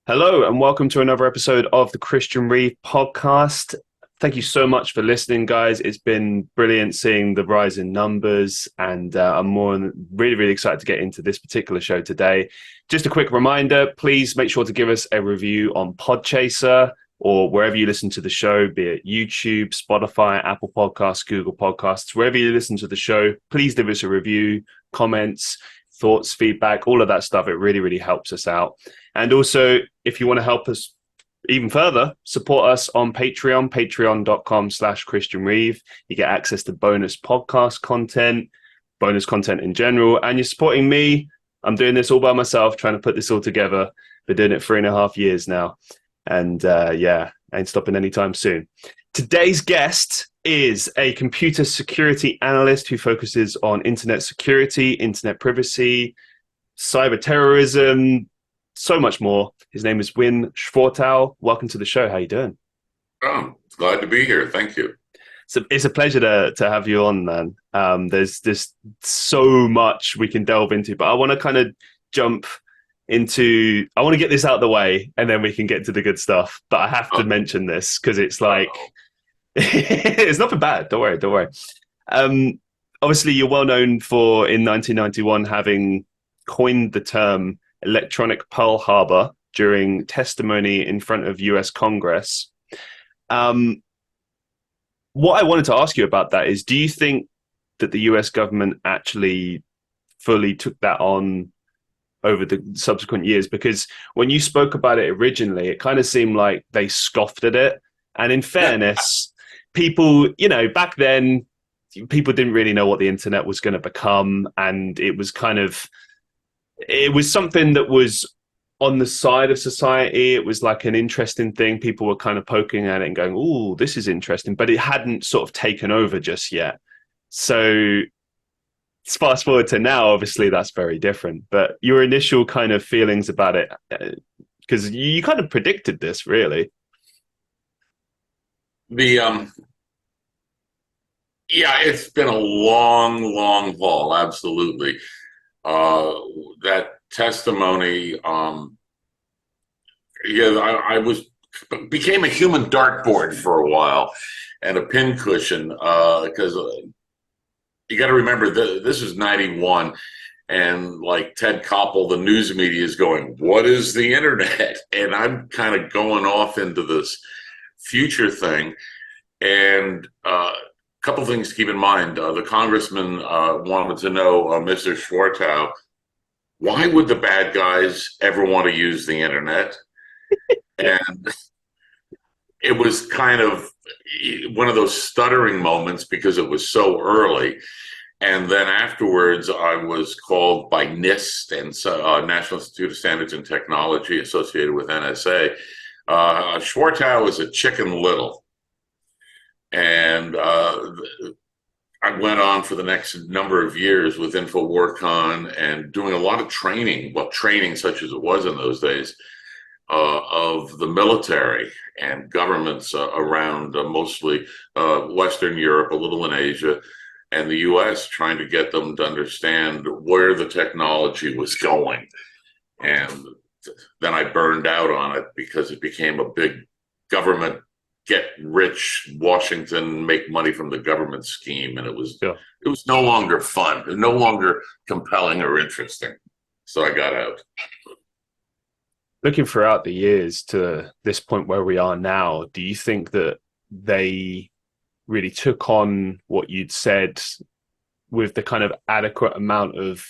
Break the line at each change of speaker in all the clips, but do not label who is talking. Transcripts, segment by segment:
Hello and welcome to another episode of the Christian Reeve podcast. Thank you so much for listening, guys. It's been brilliant seeing the rise in numbers, and really excited to get into this particular show today. Just a quick reminder, please make sure to give us a review on Podchaser or wherever you listen to the show, be it YouTube, Spotify, Apple Podcasts, Google Podcasts, wherever you listen to the show. Please give us a review, comments, thoughts, feedback, all of that stuff. It really helps us out. And also, if you want to help us even further, support us on Patreon, patreon.com/Christian Reeve. You get access to bonus podcast content, bonus content in general, and you're supporting me. I'm doing this all by myself, trying to put this all together. Been doing it 3.5 years now. And I ain't stopping anytime soon. Today's guest is a computer security analyst who focuses on internet security, internet privacy, cyber terrorism, so much more. His name is Winn Schwartau. Welcome to the show. How you doing?
Oh, glad to be here. Thank you.
So it's a pleasure to have you on, man. There's so much we can delve into, but I want to kind of I want to get this out of the way and then we can get to the good stuff. But I have to mention this because it's like, it's nothing bad. Don't worry. Obviously, you're well known for, in 1991, having coined the term electronic Pearl Harbor during testimony in front of US Congress. What I wanted to ask you about that is, do you think that the US government actually fully took that on over the subsequent years? Because when you spoke about it originally, it kind of seemed like they scoffed at it. And in fairness, people, back then, people didn't really know what the internet was going to become. And it was something that was on the side of society. It was like an interesting thing. People were kind of poking at it and going, "Ooh, this is interesting," but it hadn't sort of taken over just yet. So fast forward to now, obviously that's very different. But your initial kind of feelings about it, because you kind of predicted this, really.
It's been a long haul. Absolutely. That testimony, I became a human dartboard for a while and a pincushion, because you got to remember this is 91, and like Ted Koppel, the news media is going, "What is the internet?" And I'm kind of going off into this future thing. And couple things to keep in mind. The congressman wanted to know, Mr. Schwartau, why would the bad guys ever want to use the internet? And it was kind of one of those stuttering moments because it was so early. And then afterwards, I was called by NIST, and National Institute of Standards and Technology, associated with NSA. Schwartau is a Chicken Little. And I went on for the next number of years with InfoWarCon and doing a lot of training, training such as it was in those days, of the military and governments around mostly Western Europe, a little in Asia, and the US, trying to get them to understand where the technology was going. And then I burned out on it because it became a big government get rich Washington, make money from the government scheme, and it was no longer fun. It was no longer compelling or interesting. So I got out.
Looking throughout the years to this point where we are now, do you think that they really took on what you'd said with the kind of adequate amount of,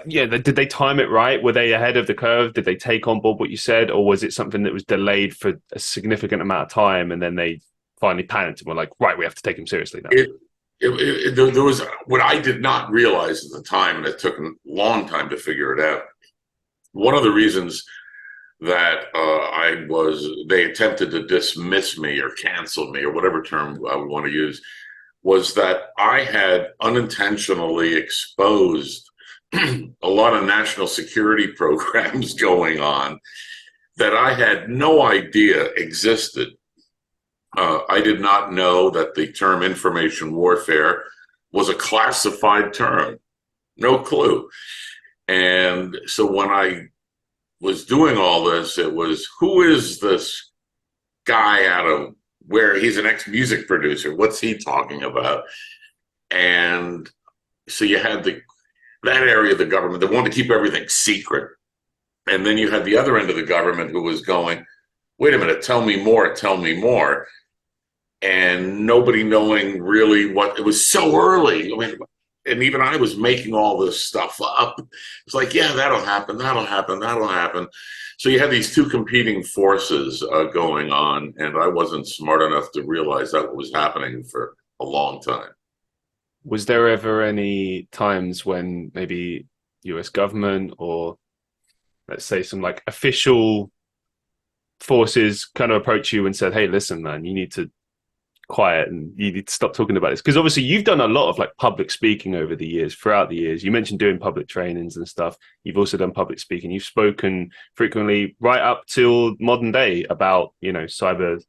did they time it right? Were they ahead of the curve? Did they take on board what you said? Or was it something that was delayed for a significant amount of time and then they finally panicked and were like, right, we have to take him seriously now?
There was what I did not realize at the time, and it took a long time to figure it out. One of the reasons that they attempted to dismiss me or cancel me or whatever term I would want to use, was that I had unintentionally exposed a lot of national security programs going on that I had no idea existed. I did not know that the term information warfare was a classified term. No clue. And so when I was doing all this, it was, who is this guy out of where he's an ex-music producer? What's he talking about? And so you had that area of the government that wanted to keep everything secret. And then you had the other end of the government who was going, wait a minute, tell me more, tell me more. And nobody knowing really what, it was so early. I mean, and even I was making all this stuff up. It's like, yeah, that'll happen, that'll happen, that'll happen. So you had these two competing forces going on, and I wasn't smart enough to realize that was happening for a long time.
Was there ever any times when maybe US government or let's say some like official forces kind of approach you and said, hey, listen, man, you need to quiet and you need to stop talking about this? Because obviously you've done a lot of like public speaking over the years, throughout the years. You mentioned doing public trainings and stuff. You've also done public speaking. You've spoken frequently right up till modern day about, you know, cyber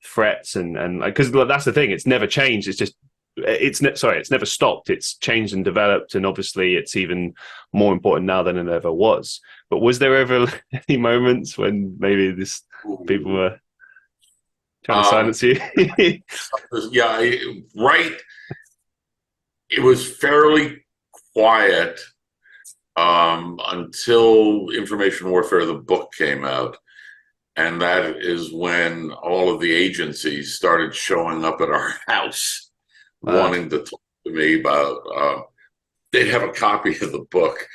threats and like, because that's the thing, it's never changed. It's just it's never stopped. It's changed and developed, and obviously it's even more important now than it ever was. But was there ever any moments when maybe this people were trying to silence you?
Yeah, right. It was fairly quiet until Information Warfare, the book, came out. And that is when all of the agencies started showing up at our house wanting to talk to me about, they'd have a copy of the book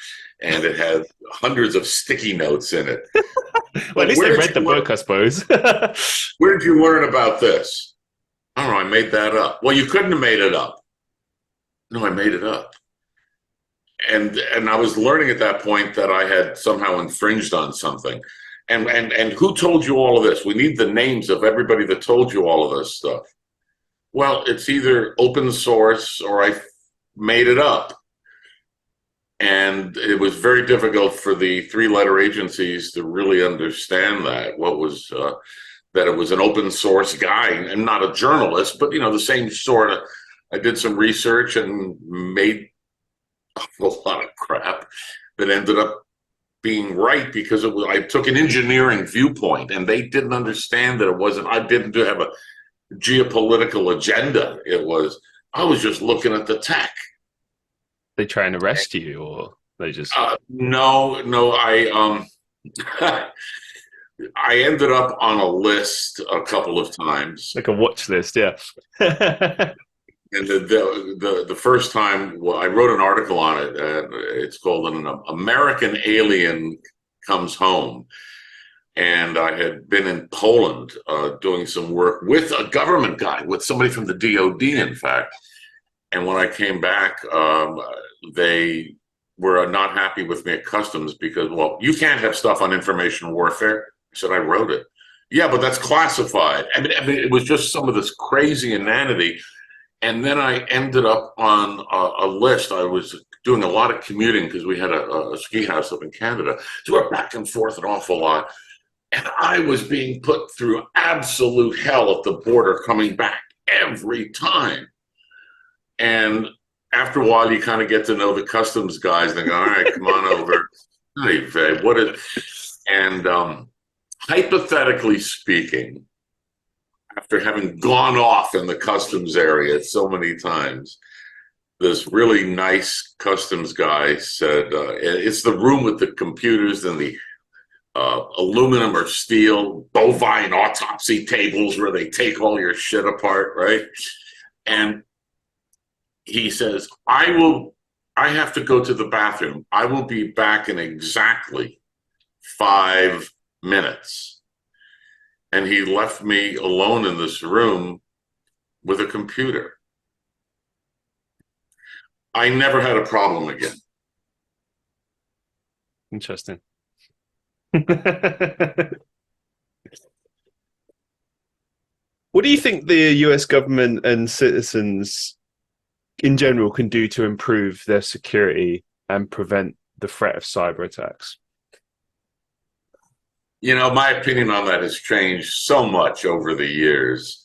and it had hundreds of sticky notes in it.
Well, at least they read the book, I suppose.
Where did you learn about this? I don't know, I made that up. Well, you couldn't have made it up. No, I made it up. And I was learning at that point that I had somehow infringed on something. And who told you all of this? We need the names of everybody that told you all of this stuff. Well, it's either open source or I made it up. And it was very difficult for the three-letter agencies to really understand that. What was that it was an open source guy and not a journalist, but, you know, the same sort of, I did some research and made a lot of crap that ended up being right because it was, I took an engineering viewpoint and they didn't understand that it wasn't, I didn't have a geopolitical agenda. I was just looking at the tech.
They try and arrest you, or they just
no, I ended up on a list a couple of times,
like a watch list, yeah.
And the first time, well, I wrote an article on it. It's called "An American Alien Comes Home," and I had been in Poland doing some work with a government guy, with somebody from the DoD, in fact. And when I came back, they were not happy with me at customs because, well, you can't have stuff on information warfare. I said, I wrote it. Yeah, but that's classified. I mean, it was just some of this crazy inanity. And then I ended up on a list. I was doing a lot of commuting because we had a ski house up in Canada. So we're back and forth an awful lot. And I was being put through absolute hell at the border coming back every time. And after a while, you kind of get to know the customs guys. And they go, all right, come on over. Hey, what is... And hypothetically speaking, after having gone off in the customs area so many times, this really nice customs guy said, it's the room with the computers and the aluminum or steel bovine autopsy tables where they take all your shit apart, right? And he says, I have to go to the bathroom. I will be back in exactly 5 minutes. And he left me alone in this room with a computer. I never had a problem again.
Interesting. What do you think the US government and citizens in general can do to improve their security and prevent the threat of cyber attacks?
You know, my opinion on that has changed so much over the years.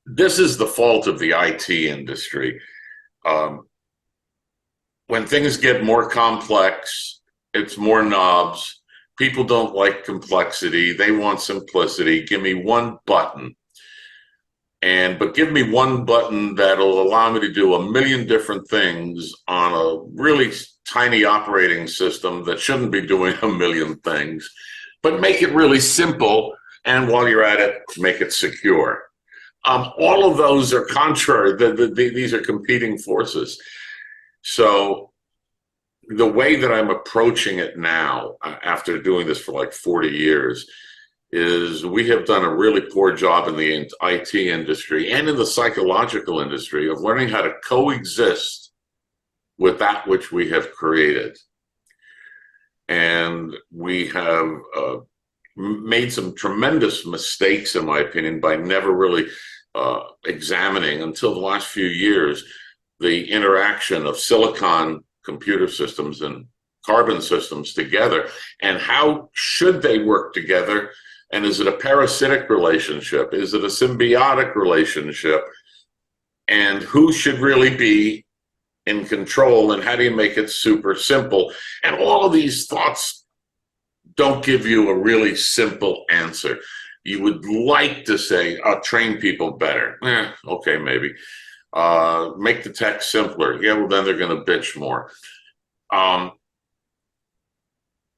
This is the fault of the IT industry. when things get more complex, it's more knobs. People don't like complexity. They want simplicity. Give me one button. But give me one button that'll allow me to do a million different things on a really tiny operating system that shouldn't be doing a million things, but make it really simple. And while you're at it, make it secure. All of those are contrary. These are competing forces. So the way that I'm approaching it now, after doing this for like 40 years, is we have done a really poor job in the IT industry and in the psychological industry of learning how to coexist with that which we have created. And we have made some tremendous mistakes, in my opinion, by never really examining until the last few years the interaction of silicon computer systems and carbon systems together, and how should they work together, and is it a parasitic relationship, is it a symbiotic relationship, and who should really be in control, and how do you make it super simple? And all of these thoughts don't give you a really simple answer. You would like to say, train people better. Okay, maybe. Make the tech simpler. Yeah, well, then they're going to bitch more.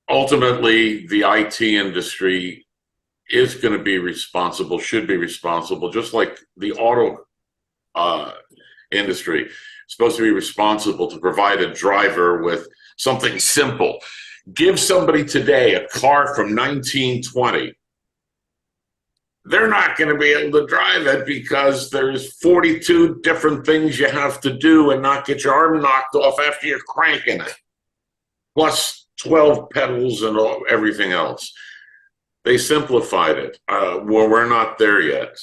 Ultimately, the IT industry is going to be responsible, should be responsible, just like the auto industry is supposed to be responsible to provide a driver with something simple. Give somebody today a car from 1920. They're not going to be able to drive it because there's 42 different things you have to do and not get your arm knocked off after you're cranking it, plus 12 pedals and everything else. They simplified it. Well, we're not there yet.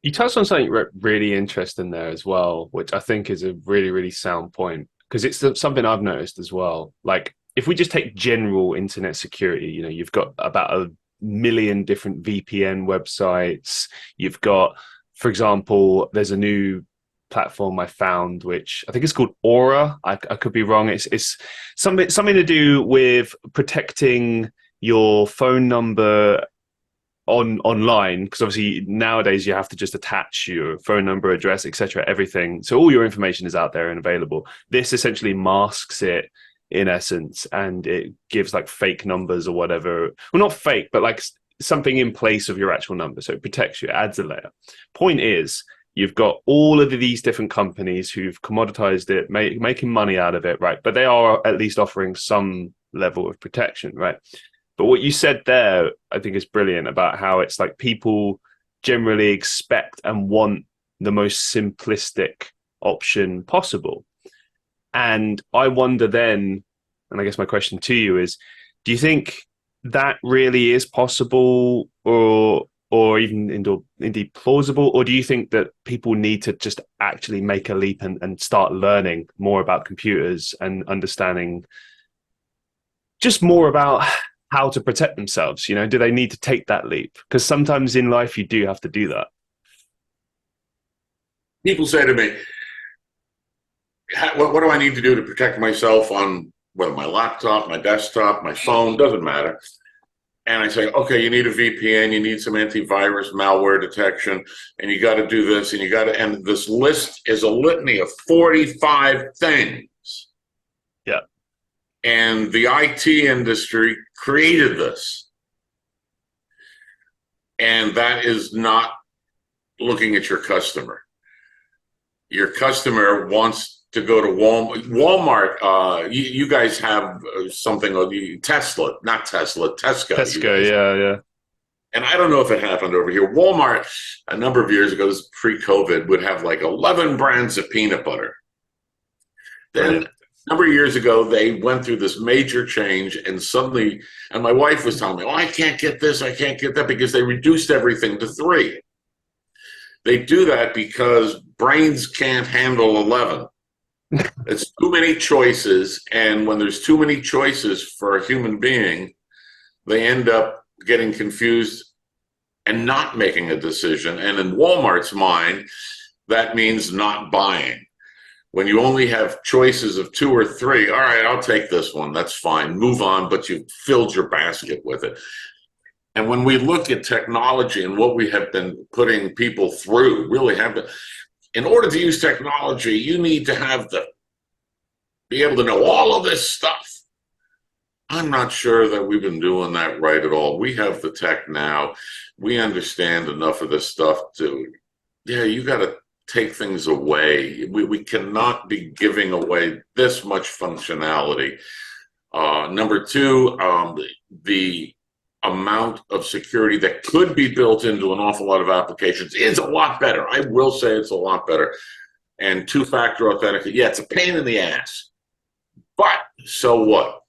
You touched on something really interesting there as well, which I think is a really, really sound point, because it's something I've noticed as well. Like, if we just take general internet security, you've got about a million different VPN websites. You've got, for example, there's a new platform I found, which I think is called Aura. I could be wrong. It's something to do with protecting your phone number online, because obviously nowadays you have to just attach your phone number, address, etc., everything. So all your information is out there and available. This essentially masks it in essence, and it gives like fake numbers or whatever. Well, not fake, but like something in place of your actual number. So it protects you, it adds a layer. Point is, you've got all of these different companies who've commoditized it, making money out of it, right? But they are at least offering some level of protection, right? But what you said there, I think, is brilliant about how it's like people generally expect and want the most simplistic option possible. And I wonder then, and I guess my question to you is, do you think that really is possible, or even indeed plausible? Or do you think that people need to just actually make a leap and start learning more about computers and understanding just more about how to protect themselves? Do they need to take that leap? Because sometimes in life you do have to do that.
People say to me, what do I need to do to protect myself on whether my laptop, my desktop, my phone, doesn't matter. And I say, okay, you need a VPN, you need some antivirus, malware detection, and you got to do this, and this list is a litany of 45 things.
Yeah.
And the IT industry created this. And that is not looking at your customer. Your customer wants to go to Walmart. You guys have something on the Tesla, not Tesla, Tesco.
Tesco, yeah.
And I don't know if it happened over here. Walmart, a number of years ago, this is pre-COVID, would have like 11 brands of peanut butter. Then a number of years ago, they went through this major change, and suddenly, and my wife was telling me, I can't get this, I can't get that, because they reduced everything to 3. They do that because brains can't handle 11. It's too many choices, and when there's too many choices for a human being, they end up getting confused and not making a decision. And in Walmart's mind, that means not buying. When you only have choices of 2 or 3, all right, I'll take this one. That's fine. Move on, but you've filled your basket with it. And when we look at technology and what we have been putting people through, really have been, in order to use technology, you need to be able to know all of this stuff. I'm not sure that we've been doing that right at all. We have the tech now. We understand enough of this stuff you got to take things away. We cannot be giving away this much functionality. Number 2, the amount of security that could be built into an awful lot of applications is a lot better. I will say it's a lot better. And 2-factor authentication, yeah, it's a pain in the ass. But so what?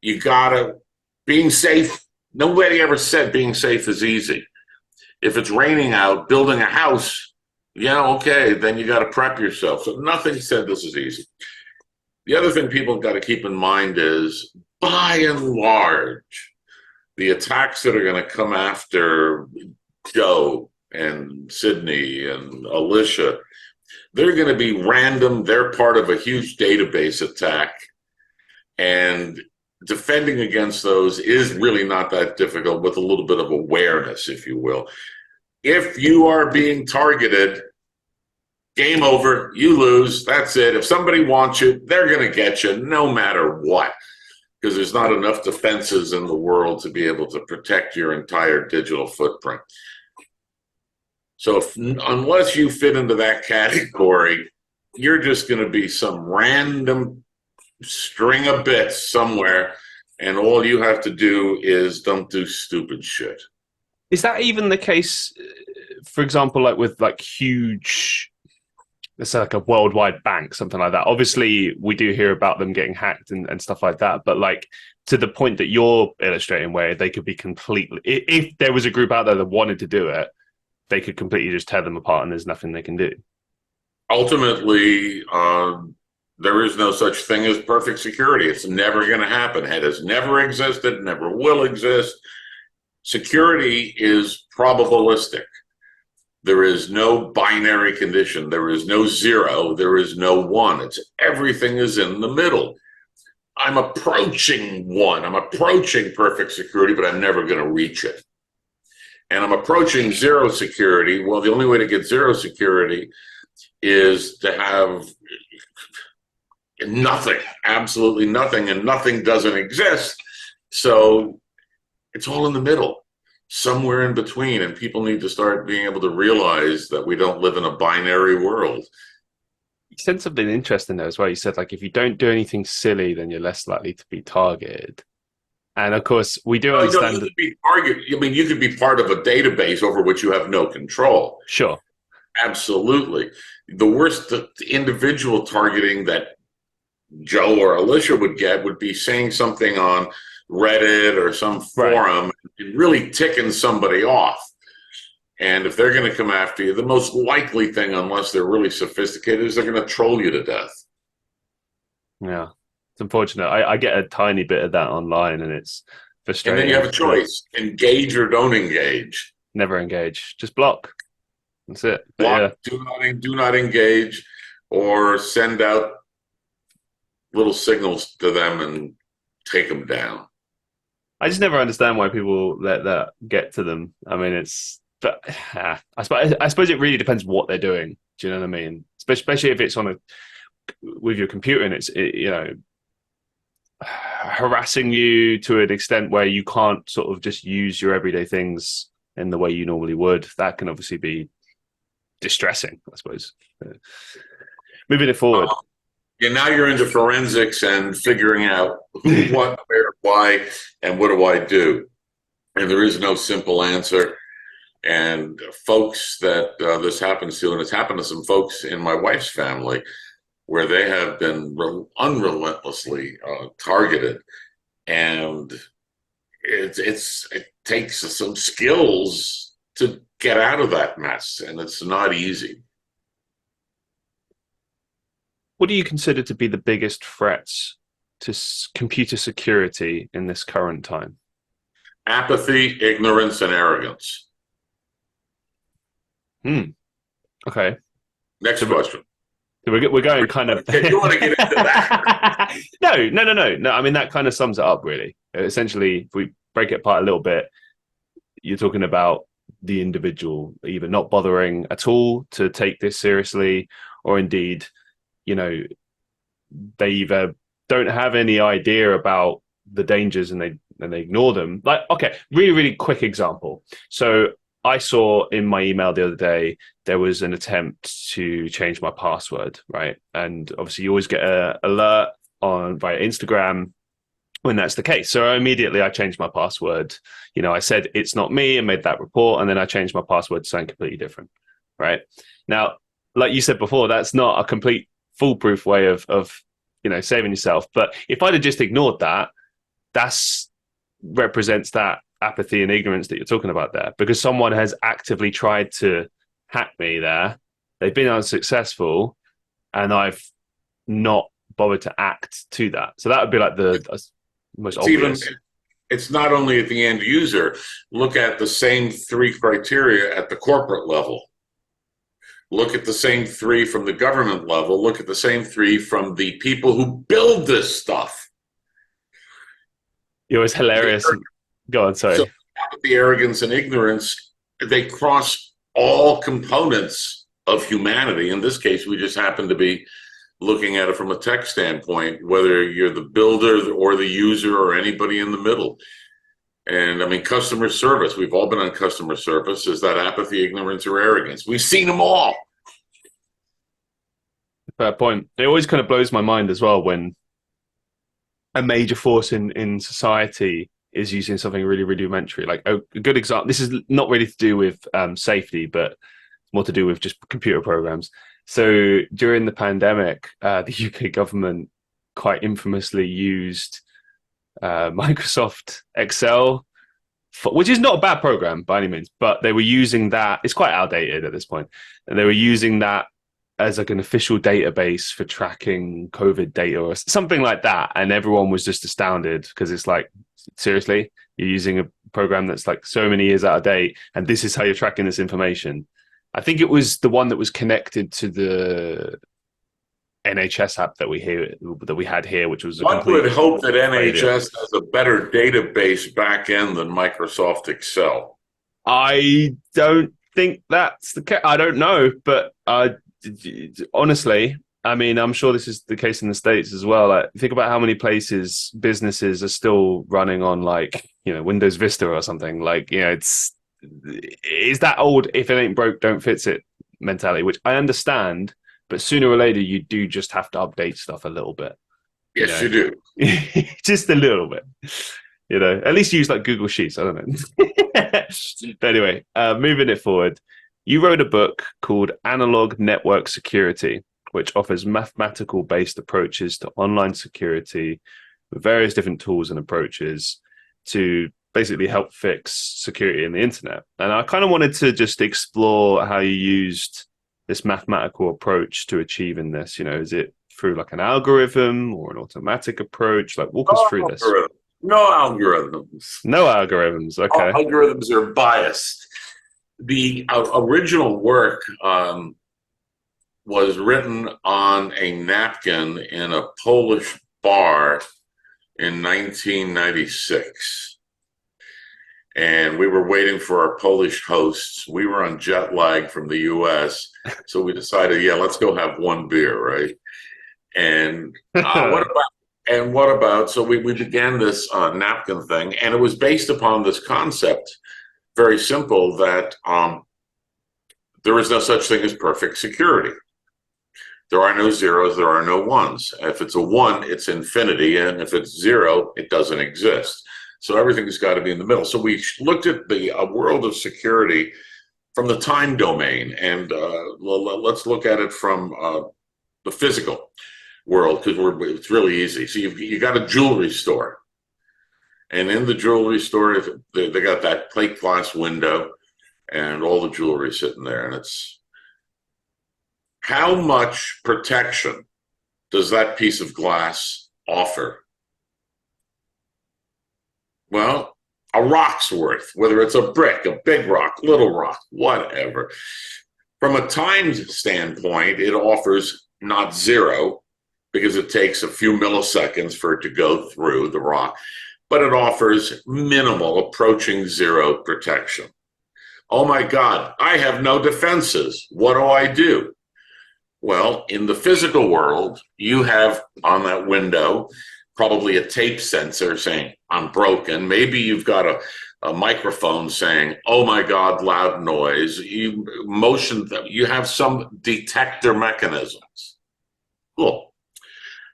You gotta, being safe, nobody ever said being safe is easy. If it's raining out, building a house, okay, then you gotta prep yourself. So nothing said this is easy. The other thing people have got to keep in mind is, by and large, the attacks that are going to come after Joe and Sydney and Alicia, they're going to be random. They're part of a huge database attack. And defending against those is really not that difficult with a little bit of awareness, if you will. If you are being targeted, game over, you lose, that's it. If somebody wants you, they're going to get you no matter what, because there's not enough defenses in the world to be able to protect your entire digital footprint. So unless you fit into that category, you're just going to be some random string of bits somewhere, and all you have to do is don't do stupid shit.
Is that even the case, for example, like with like huge, let's say like a worldwide bank, something like that? Obviously, we do hear about them getting hacked and stuff like that, but like to the point that you're illustrating, where they could be completely, if there was a group out there that wanted to do it, they could completely just tear them apart and there's nothing they can do.
Ultimately, there is no such thing as perfect security. It's never going to happen. It has never existed, never will exist. Security is probabilistic. There is no binary condition. There is no 0. There is no 1. Everything is in the middle. I'm approaching 1. I'm approaching perfect security, but I'm never going to reach it. And I'm approaching 0 security. Well, the only way to get 0 security is to have nothing, absolutely nothing, and nothing doesn't exist. So it's all in the middle, somewhere in between, and people need to start being able to realize that we don't live in a binary world.
You said something interesting there as well. You said, like, if you don't do anything silly, then you're less likely to be targeted. And of course, we do understand that.
You could be part of a database over which you have no control.
Sure.
Absolutely. The worst individual targeting that Joe or Alicia would get would be saying something on Reddit or some forum and really ticking somebody off. And if they're going to come after you, the most likely thing, unless they're really sophisticated, is they're going to troll you to death.
Yeah, it's unfortunate. I get a tiny bit of that online, and it's frustrating.
And then you have a choice: engage or don't engage.
Never engage. Just block. That's it.
Block. Yeah. Do not engage, or send out little signals to them and take them down.
I just never understand why people let that get to them. I mean, I suppose it really depends what they're doing. Do you know what I mean? Especially if it's with your computer and it's harassing you to an extent where you can't sort of just use your everyday things in the way you normally would. That can obviously be distressing, I suppose. Moving it forward.
Yeah, now you're into forensics and figuring out who, what, where, why, and what do I do? And there is no simple answer. And folks that this happens to, and it's happened to some folks in my wife's family, where they have been unrelentlessly targeted. And it takes some skills to get out of that mess, and it's not easy.
What do you consider to be the biggest threats to computer security in this current time?
Apathy, ignorance, and arrogance.
Okay.
Next question.
We're going kind of.
You want to get into that?
No. I mean, that kind of sums it up, really. Essentially, if we break it apart a little bit, you're talking about the individual either not bothering at all to take this seriously, or indeed, you know, they either don't have any idea about the dangers and they ignore them. Like, okay, really quick example. So I saw in my email the other day there was an attempt to change my password, right? And obviously you always get an alert on via Instagram when that's the case. So immediately I changed my password. I said it's not me and made that report, and then I changed my password to something completely different, right? Now, like you said before, that's not a complete foolproof way of saving yourself. But if I'd have just ignored that, that's represents that apathy and ignorance that you're talking about there, because someone has actively tried to hack me there. They've been unsuccessful, and I've not bothered to act to that. So that would be like the most obvious.
It's not only at the end user. Look at the same three criteria at the corporate level. Look at the same three from the government level. Look at the same three from the people who build this stuff.
It was hilarious. Go on, sorry. So
the arrogance and ignorance, they cross all components of humanity. In this case, we just happen to be looking at it from a tech standpoint, whether you're the builder or the user or anybody in the middle. And I mean, customer service, we've all been on customer service. Is that apathy, ignorance, or arrogance? We've seen them all.
Fair point. It always kind of blows my mind as well when a major force in society is using something really rudimentary. Like a good example, this is not really to do with safety, but more to do with just computer programs. So during the pandemic, the UK government quite infamously used Microsoft Excel, which is not a bad program by any means, but they were using that. It's quite outdated at this point, and they were using that as like an official database for tracking COVID data or something like that. And everyone was just astounded because it's like, seriously, you're using a program that's like so many years out of date, and this is how you're tracking this information. I think it was the one that was connected to the NHS app that we had here, which was
one would hope that NHS has a better database back end than Microsoft Excel.
I don't think that's the case. I don't know, but honestly, I mean, I'm sure this is the case in the States as well. Like, think about how many places businesses are still running on, like, Windows Vista or something. Like, is that old, if it ain't broke, don't fix it mentality, which I understand, but sooner or later you do just have to update stuff a little bit.
Yes, you do.
Just a little bit. At least use like Google Sheets. I don't know. But anyway, moving it forward, you wrote a book called Analog Network Security, which offers mathematical-based approaches to online security with various different tools and approaches to basically help fix security in the internet. And I kind of wanted to just explore how you used this mathematical approach to achieving this. Is it through like an algorithm or an automatic approach? Like, walk us through this.
No algorithms.
No algorithms. Okay.
All algorithms are biased. The original work was written on a napkin in a Polish bar in 1996. And we were waiting for our Polish hosts. We were on jet lag from the US. So we decided, let's go have one beer, right? And what about, so we began this napkin thing, and it was based upon this concept, very simple, that there is no such thing as perfect security. There are no zeros, there are no ones. If it's a one, it's infinity, and if it's zero, it doesn't exist. So everything's got to be in the middle. So we looked at the world of security from the time domain, and let's look at it from the physical world, because it's really easy. So you got a jewelry store, and in the jewelry store, they got that plate glass window and all the jewelry sitting there, and it's how much protection does that piece of glass offer? Well, a rock's worth, whether it's a brick, a big rock, little rock, whatever. From a time standpoint, it offers not zero, because it takes a few milliseconds for it to go through the rock, but it offers minimal, approaching zero protection. Oh my God, I have no defenses. What do I do? Well, in the physical world, you have on that window probably a tape sensor saying, I'm broken. Maybe you've got a microphone saying, oh my God, loud noise. You motion them. You have some detector mechanisms. Cool.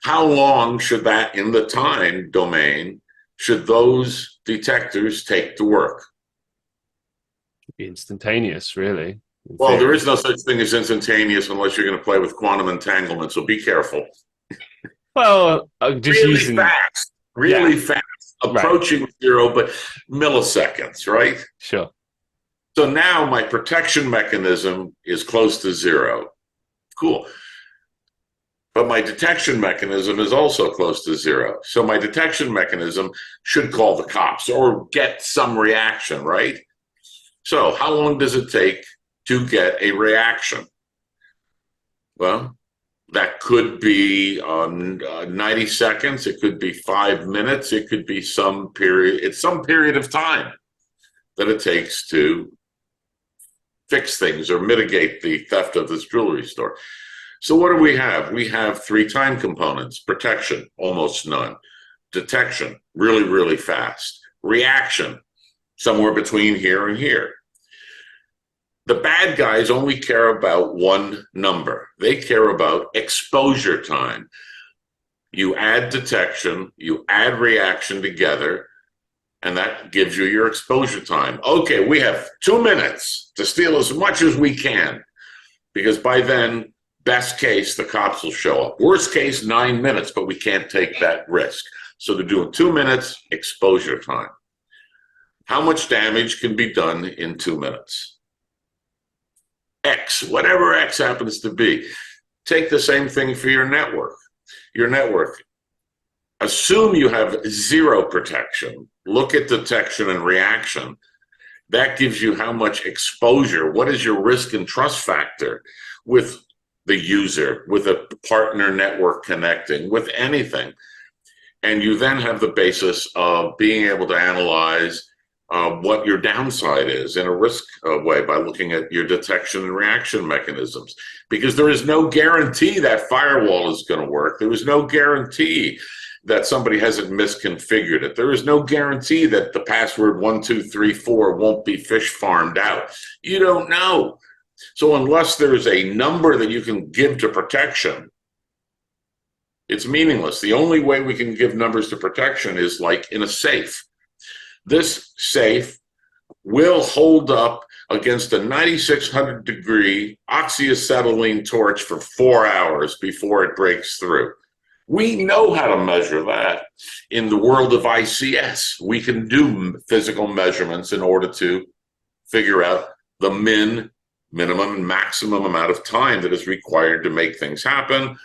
How long should that, in the time domain, should those detectors take to work?
Be instantaneous, really.
Well, there is no such thing as instantaneous unless you're going to play with quantum entanglement, so be careful.
Well, just
Really
using
fast, really fast, approaching zero, but milliseconds, right?
Sure.
So now my protection mechanism is close to zero. Cool. But my detection mechanism is also close to zero. So my detection mechanism should call the cops or get some reaction, right? So how long does it take to get a reaction? Well, that could be 90 seconds. It could be 5 minutes. It could be some period. It's some period of time that it takes to fix things or mitigate the theft of this jewelry store. So what do we have? We have 3 time components: protection, almost none; detection, really, really fast; reaction, somewhere between here and here. The bad guys only care about one number. They care about exposure time. You add detection, you add reaction together, and that gives you your exposure time. Okay, we have 2 minutes to steal as much as we can, because by then, best case, the cops will show up. Worst case, 9 minutes, but we can't take that risk. So they're doing 2 minutes exposure time. How much damage can be done in 2 minutes? X, whatever X happens to be. Take the same thing for your network. Your network, assume you have zero protection. Look at detection and reaction. That gives you how much exposure. What is your risk and trust factor with the user, with a partner network connecting, with anything? And you then have the basis of being able to analyze what your downside is in a risk way by looking at your detection and reaction mechanisms. Because there is no guarantee that firewall is going to work. There is no guarantee that somebody hasn't misconfigured it. There is no guarantee that the password 1234 won't be fish farmed out. You don't know. So unless there's a number that you can give to protection, it's meaningless. The only way we can give numbers to protection is like in a safe. This safe will hold up against a 9,600 degree oxyacetylene torch for 4 hours before it breaks through. We know how to measure that in the world of ICS. We can do physical measurements in order to figure out the minimum and maximum amount of time that is required to make things happen.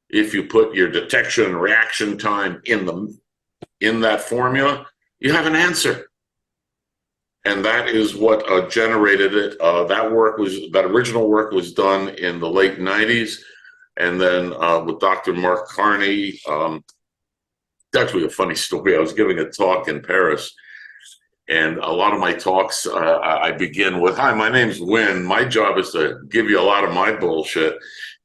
If you put your detection and reaction time in that formula, you have an answer. And that is what generated it. That original work was done in the late 90s. And then with Dr. Mark Carney, it's actually a funny story. I was giving a talk in Paris, and a lot of my talks, I begin with, hi, my name's Winn. My job is to give you a lot of my bullshit.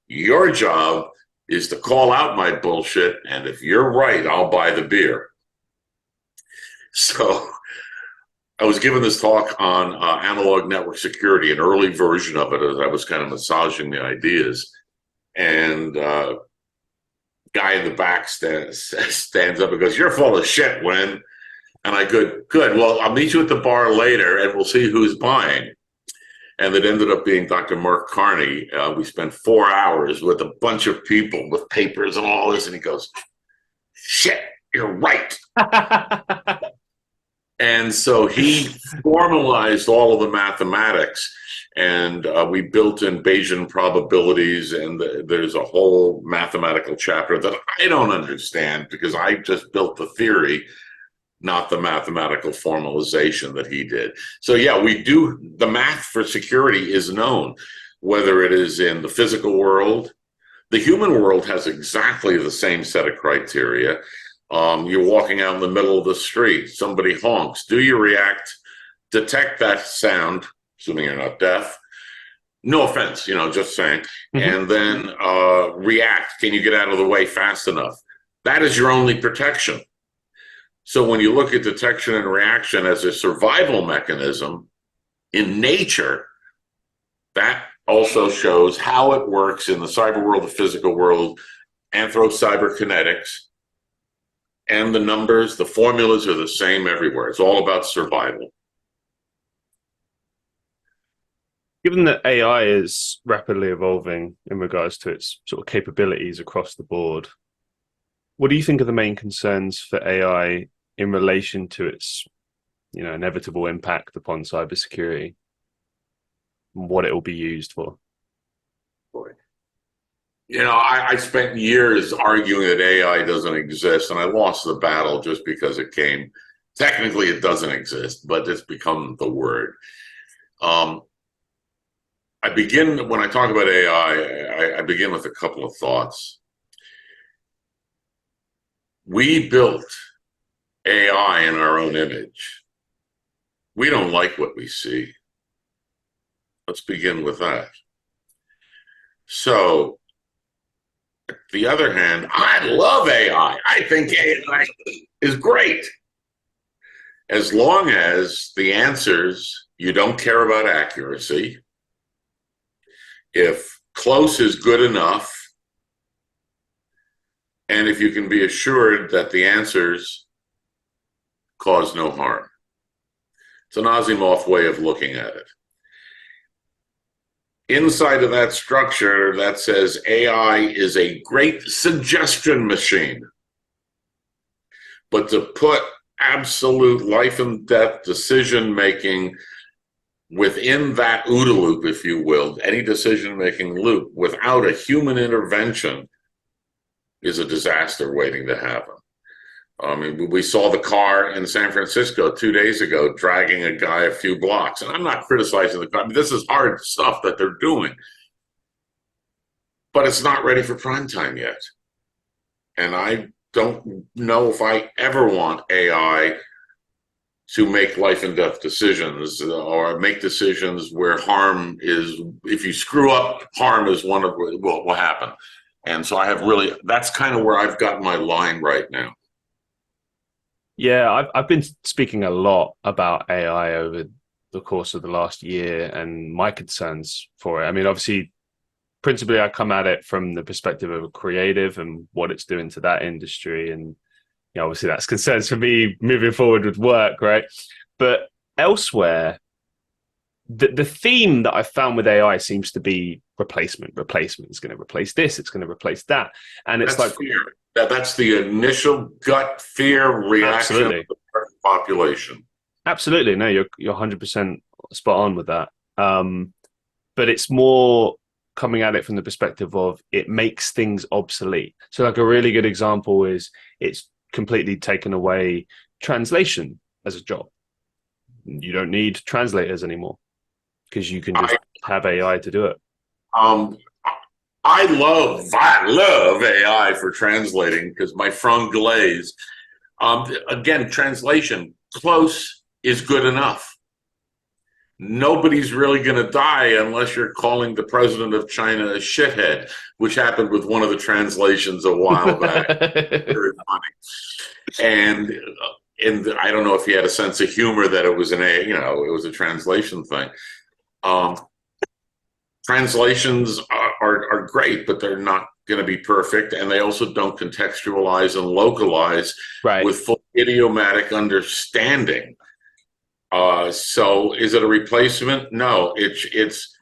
Your job is to call out my bullshit, and if you're right, I'll buy the beer. So I was giving this talk on analog network security, an early version of it, as I was kind of massaging the ideas. And guy in the back stands up and goes, "You're full of shit, Winn." And I go, "Good. Well, I'll meet you at the bar later, and we'll see who's buying." And it ended up being Dr. Mark Carney. We spent 4 hours with a bunch of people with papers and all this, and he goes, "Shit, you're right." And so he formalized all of the mathematics, and we built in Bayesian probabilities, and there's a whole mathematical chapter that I don't understand because I just built the theory, not the mathematical formalization that he did. So yeah, we do, the math for security is known, whether it is in the physical world. The human world has exactly the same set of criteria. You're walking out in the middle of the street, somebody honks. Do you react, detect that sound, assuming you're not deaf? No offense, just saying.
Mm-hmm.
And then react. Can you get out of the way fast enough? That is your only protection. So when you look at detection and reaction as a survival mechanism in nature, that also shows how it works in the cyber world, the physical world, cyberkinetics, and the numbers, the formulas are the same everywhere. It's all about survival.
Given that AI is rapidly evolving in regards to its sort of capabilities across the board, what do you think are the main concerns for AI in relation to its, inevitable impact upon cybersecurity and what it will be used for?
I spent years arguing that AI doesn't exist, and I lost the battle just because it came. Technically, it doesn't exist, but it's become the word. When I talk about AI, I begin with a couple of thoughts. We built AI in our own image. We don't like what we see. Let's begin with that. So, on the other hand, I love AI. I think AI is great. As long as the answers, you don't care about accuracy. If close is good enough, and if you can be assured that the answers cause no harm. It's an Asimov way of looking at it. Inside of that structure, that says AI is a great suggestion machine. But to put absolute life and death decision making within that OODA loop, if you will, any decision making loop, without a human intervention, is a disaster waiting to happen. I mean, we saw the car in San Francisco 2 days ago dragging a guy a few blocks. And I'm not criticizing the car. I mean, this is hard stuff that they're doing. But it's not ready for prime time yet. And I don't know if I ever want AI to make life and death decisions or make decisions where harm is, if you screw up, harm is one of what will happen. And so that's kind of where I've got my line right now.
Yeah, I've been speaking a lot about AI over the course of the last year and my concerns for it. I mean, obviously, principally, I come at it from the perspective of a creative and what it's doing to that industry. And obviously, that's concerns for me moving forward with work, right? But elsewhere, the theme that I've found with AI seems to be replacement. Replacement is going to replace this. It's going to replace that. And it's
that's fear. That's the initial gut fear reaction
absolutely.
of the population.
Absolutely. No, you're 100% spot on with that. But it's more coming at it from the perspective of it makes things obsolete. So like a really good example is it's completely taken away translation as a job. You don't need translators anymore because you can just have AI to do it.
I love AI for translating because my franglais. Again, translation, close is good enough. Nobody's really going to die unless you're calling the president of China a shithead, which happened with one of the translations a while back. Very funny. And I don't know if he had a sense of humor that it was it was a translation thing. Translations are great, but they're not going to be perfect, and they also don't contextualize and localize with full idiomatic understanding. So is it a replacement? No, it's,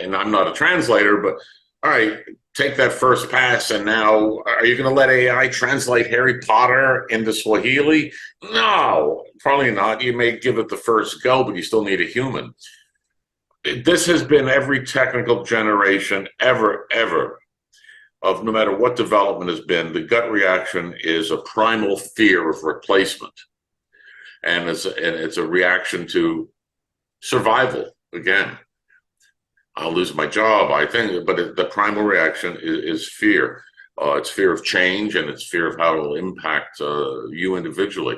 and I'm not a translator, but all right, take that first pass, and now are you going to let AI translate Harry Potter into Swahili? No, probably not. You may give it the first go, but you still need a human. This has been every technical generation ever, of no matter what development has been, the gut reaction is a primal fear of replacement. And it's a reaction to survival, again. I'll lose my job. I think, but the primal reaction is fear. It's fear of change, and it's fear of how it'll impact you individually.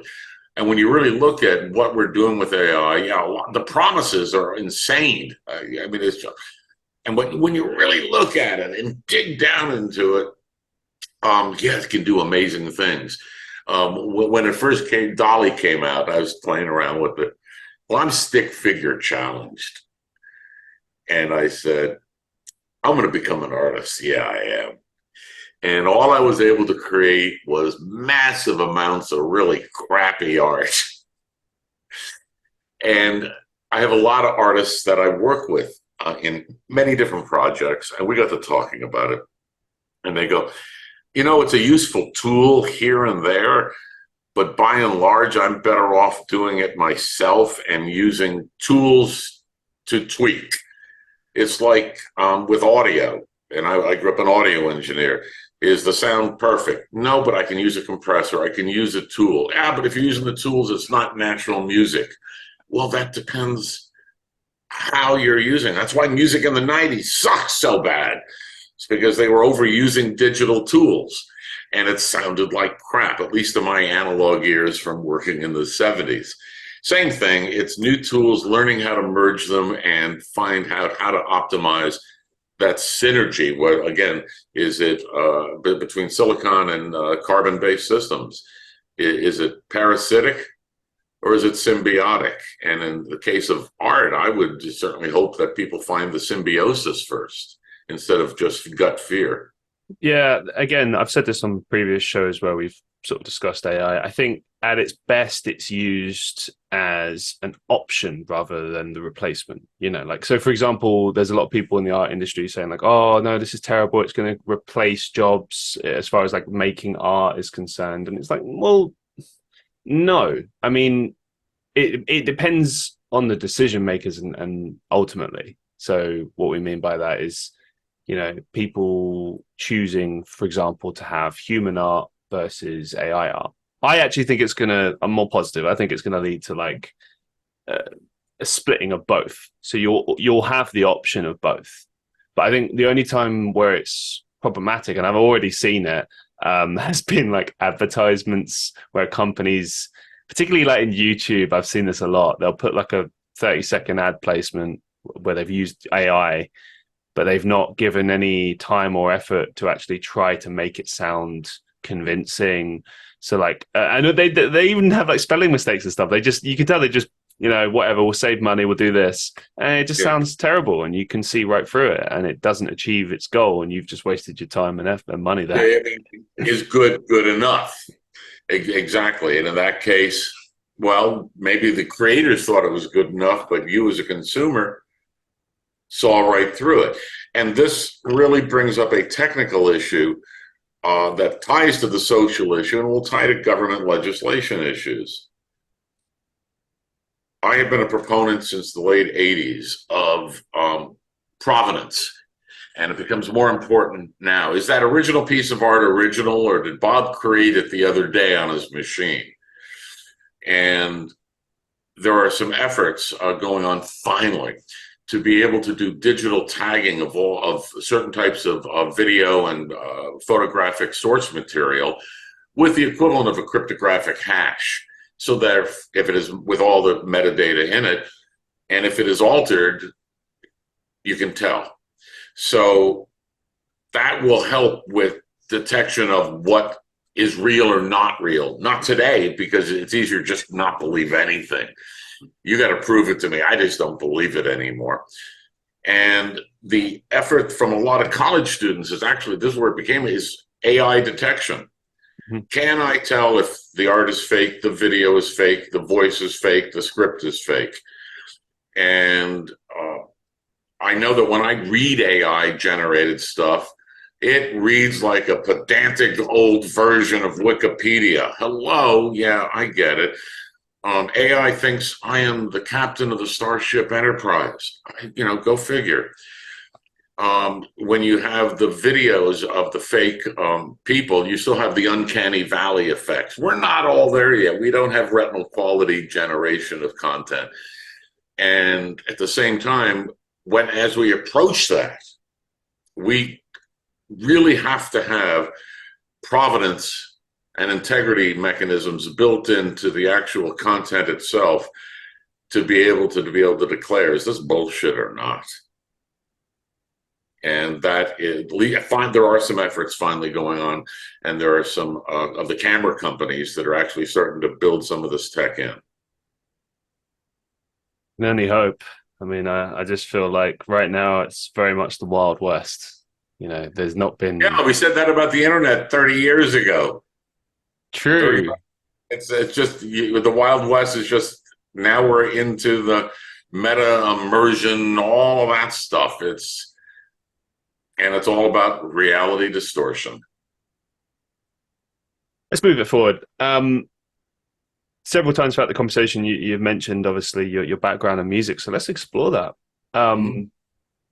And when you really look at what we're doing with AI, yeah, the promises are insane. I mean, it's just, and when you really look at it and dig down into it, yeah, it can do amazing things. When it first came, Dolly came out, I was playing around with it. Well, I'm stick figure challenged. And I said, I'm going to become an artist. Yeah, I am. And all I was able to create was massive amounts of really crappy art. And I have a lot of artists that I work with in many different projects. And we got to talking about it. And they go, it's a useful tool here and there, but by and large, I'm better off doing it myself and using tools to tweak. It's like with audio, and I grew up an audio engineer. Is the sound perfect? No, but I can use a compressor. I can use a tool. Yeah, but if you're using the tools, it's not natural music. Well, that depends how you're using. That's why music in the 90s sucked so bad. It's because they were overusing digital tools, and it sounded like crap, at least in my analog years from working in the 70s. Same thing, it's new tools, learning how to merge them and find out how to optimize that synergy. What, again, is it between silicon and carbon-based systems? Is it parasitic or is it symbiotic? And in the case of art, I would certainly hope that people find the symbiosis first instead of just gut fear.
Yeah, again, I've said this on previous shows where we've sort of discussed AI. I think at its best, it's used as an option rather than the replacement. So for example, there's a lot of people in the art industry saying like, oh no, this is terrible. It's going to replace jobs as far as like making art is concerned. And it's like, well, no. I mean, it depends on the decision makers and ultimately. So what we mean by that is, people choosing, for example, to have human art versus AI art. I actually think I'm more positive. I think it's going to lead to like a splitting of both. So you'll have the option of both. But I think the only time where it's problematic, and I've already seen it, has been like advertisements where companies, particularly like in YouTube, I've seen this a lot. They'll put like a 30-second ad placement where they've used AI, but they've not given any time or effort to actually try to make it sound convincing. So like, I know they even have like spelling mistakes and stuff. You can tell they just, whatever, we'll save money, we'll do this. And it just sounds terrible, and you can see right through it, and it doesn't achieve its goal, and you've just wasted your time and effort and money there.
Is good enough? Exactly. And in that case, well, maybe the creators thought it was good enough, but you as a consumer saw right through it. And this really brings up a technical issue that ties to the social issue and will tie to government legislation issues. I have been a proponent since the late 80s of provenance, and it becomes more important now. Is that original piece of art original, or did Bob create it the other day on his machine? And there are some efforts going on finally to be able to do digital tagging of certain types of video and photographic source material with the equivalent of a cryptographic hash, so that if it is with all the metadata in it, and if it is altered, you can tell. So that will help with detection of what is real or not real. Not today, because it's easier just not believe anything. You got to prove it to me. I just don't believe it anymore. And the effort from a lot of college students is actually, this is where it became, is AI detection. Mm-hmm. Can I tell if the art is fake, the video is fake, the voice is fake, the script is fake? And I know that when I read AI generated stuff, it reads like a pedantic old version of Wikipedia. Hello, yeah, I get it. AI thinks I am the captain of the Starship Enterprise. Go figure. When you have the videos of the fake people, you still have the uncanny valley effects. We're not all there yet. We don't have retinal quality generation of content. And at the same time, as we approach that, we really have to have provenance and integrity mechanisms built into the actual content itself to be able to declare, is this bullshit or not? And that is, I find there are some efforts finally going on, and there are some of the camera companies that are actually starting to build some of this tech in.
I only hope. I mean, I just feel like right now it's very much the Wild West. You know, there's not been.
Yeah, we said that about the internet 30 years ago.
True.
It's just the Wild West is just, now we're into the meta immersion, all of that stuff. It's all about reality distortion.
Let's move it forward. Several times throughout the conversation, you've mentioned obviously your background in music. So let's explore that.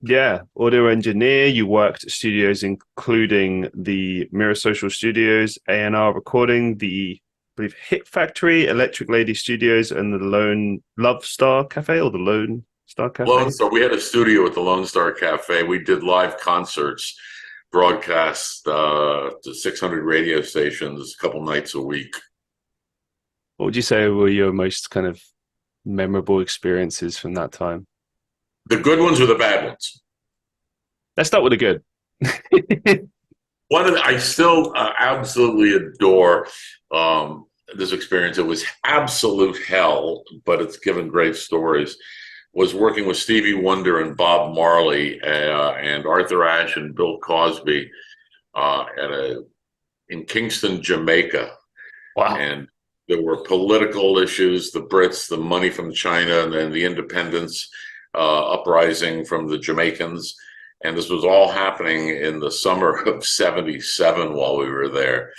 Yeah, audio engineer. You worked at studios including the Mirror Social Studios, A&R Recording, the I believe Hit Factory, Electric Lady Studios, and the Lone Star Cafe. So
we had a studio at the Lone Star Cafe. We did live concerts, broadcast to 600 radio stations a couple nights a week.
What would you say were your most kind of memorable experiences from that time?
The good ones or the bad ones?
Let's start with the good.
I still absolutely adore this experience. It was absolute hell, but it's given great stories. Was working with Stevie Wonder and Bob Marley and Arthur Ashe and Bill Cosby in Kingston, Jamaica.
Wow.
And there were political issues, the Brits, the money from China, and then the independence uprising from the Jamaicans. And this was all happening in the summer of '77 while we were there.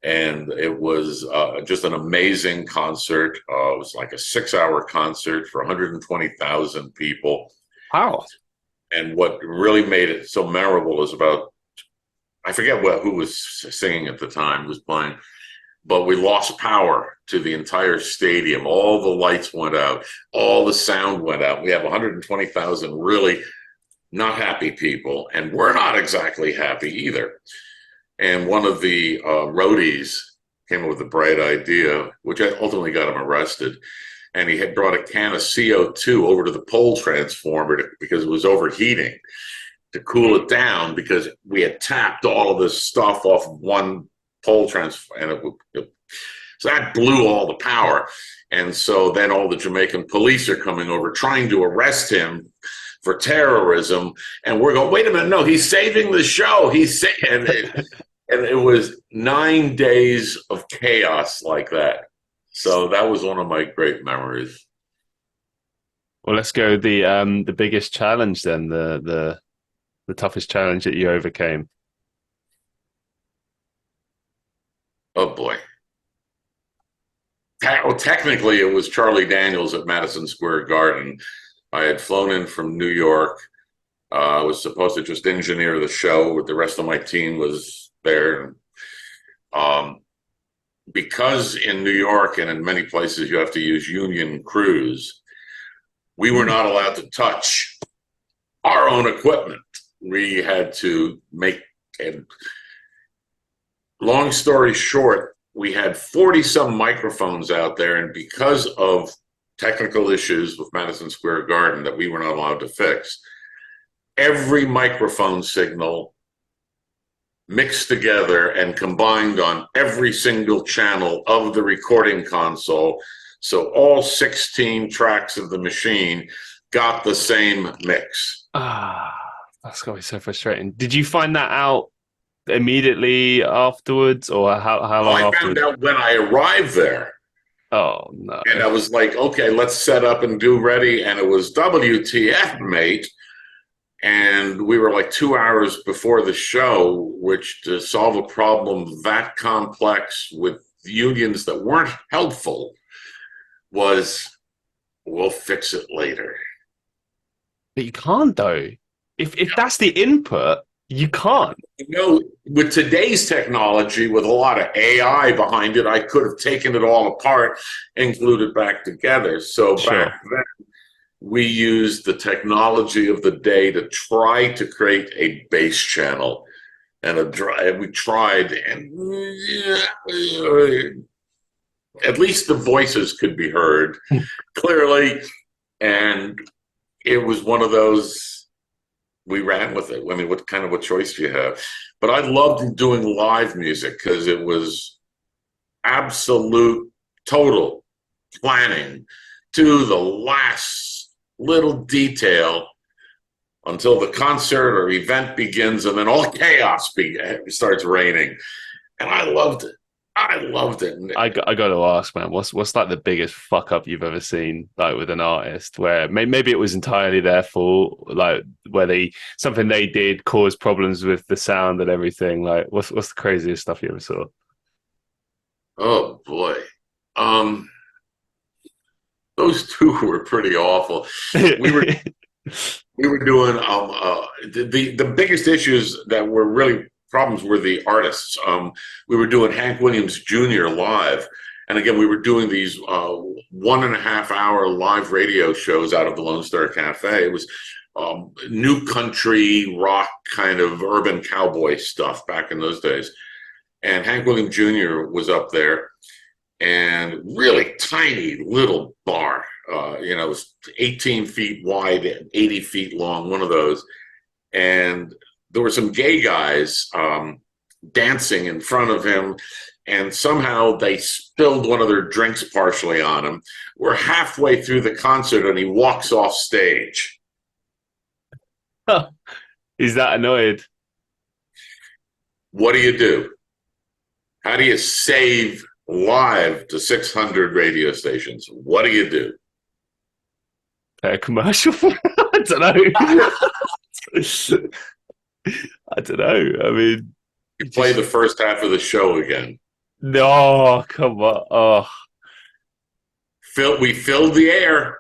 And it was just an amazing concert. It was like a 6-hour concert for 120,000 people.
Wow.
And what really made it so memorable is I forget who was singing at the time, was playing, but we lost power to the entire stadium. All the lights went out. All the sound went out. We have 120,000 really not happy people, and we're not exactly happy either. And one of the roadies came up with a bright idea, which ultimately got him arrested. And he had brought a can of CO2 over to the pole transformer because it was overheating, to cool it down, because we had tapped all of this stuff off of one pole transformer. So that blew all the power. And so then all the Jamaican police are coming over trying to arrest him for terrorism. And we're going, wait a minute, no, he's saving the show. And it was 9 days of chaos like that. So that was one of my great memories.
Well, let's go the biggest challenge then, the toughest challenge that you overcame.
Oh boy. Well, technically it was Charlie Daniels at Madison Square Garden. I had flown in from New York. I was supposed to just engineer the show, but the rest of my team was there. Because in New York and in many places you have to use union crews, we were not allowed to touch our own equipment. We had to and long story short, we had 40-some microphones out there, and because of technical issues with Madison Square Garden that we were not allowed to fix, every microphone signal mixed together and combined on every single channel of the recording console. So all 16 tracks of the machine got the same mix.
That's got to be so frustrating. Did you find that out immediately afterwards, or how long afterwards?
I found out when I arrived there.
Oh, no.
And I was like, okay, let's set up and do ready. And it was WTF, mate. And we were like 2 hours before the show, which to solve a problem that complex with unions that weren't helpful was, we'll fix it later.
But you can't, though. If that's the input, you can't.
You know, with today's technology, with a lot of AI behind it, I could have taken it all apart and glued it back together. So
Sure.
Back then, we used the technology of the day to try to create a bass channel and we tried, and at least the voices could be heard clearly. And it was one of those, we ran with it. I mean, what choice do you have? But I loved doing live music because it was absolute, total planning to the last little detail until the concert or event begins, and then all chaos starts reigning. And I loved it. I loved it.
I got to ask, man, what's like the biggest fuck up you've ever seen, like with an artist, where maybe it was entirely their fault, like where something they did caused problems with the sound and everything. Like, what's the craziest stuff you ever saw?
Oh boy, those two were pretty awful. We were doing the biggest issues that were really problems were the artists. We were doing Hank Williams Jr. live. And again, we were doing these 1.5 hour live radio shows out of the Lone Star Cafe. It was new country rock kind of urban cowboy stuff back in those days. And Hank Williams Jr. was up there, and really tiny little bar. It was 18 feet wide and 80 feet long, one of those. And there were some gay guys dancing in front of him, and somehow they spilled one of their drinks partially on him. We're halfway through the concert, and he walks off stage.
He's that annoyed.
What do you do? How do you save live to 600 radio stations? What do you do?
A commercial? I don't know. I don't know. I mean,
you play the first half of the show again.
No, come on. Oh,
we filled the air.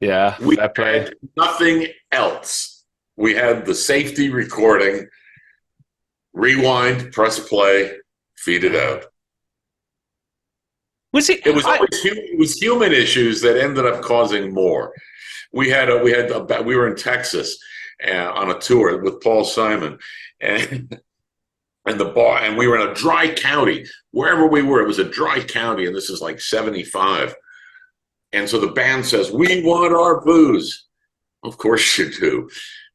Yeah,
we had nothing else. We had the safety recording. Rewind, press play, feed it out. It was human issues that ended up causing more. We were in Texas on a tour with Paul Simon, and we were in a dry county. Wherever we were, it was a dry county, and this is like 75. And so the band says, "We want our booze." Of course you do.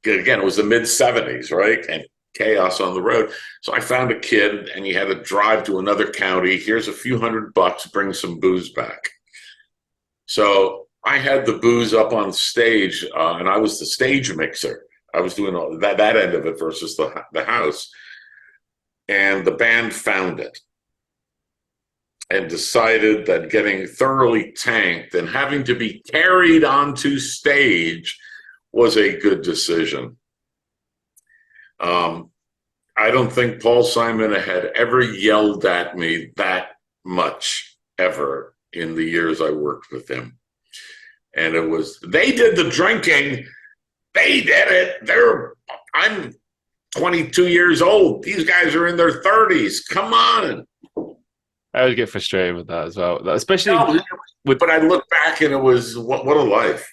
Again, it was the mid-70s, right? And chaos on the road. So I found a kid, and he had to drive to another county. Here's a few $100, bring some booze back. So I had the booze up on stage, and I was the stage mixer. I was doing all that end of it versus the house. And the band found it and decided that getting thoroughly tanked and having to be carried onto stage was a good decision. I don't think Paul Simon had ever yelled at me that much ever in the years I worked with him. And they did the drinking. They did it. I'm 22 years old. These guys are in their 30s. Come on.
I would get frustrated with that as well, especially
but I look back and it was what a life.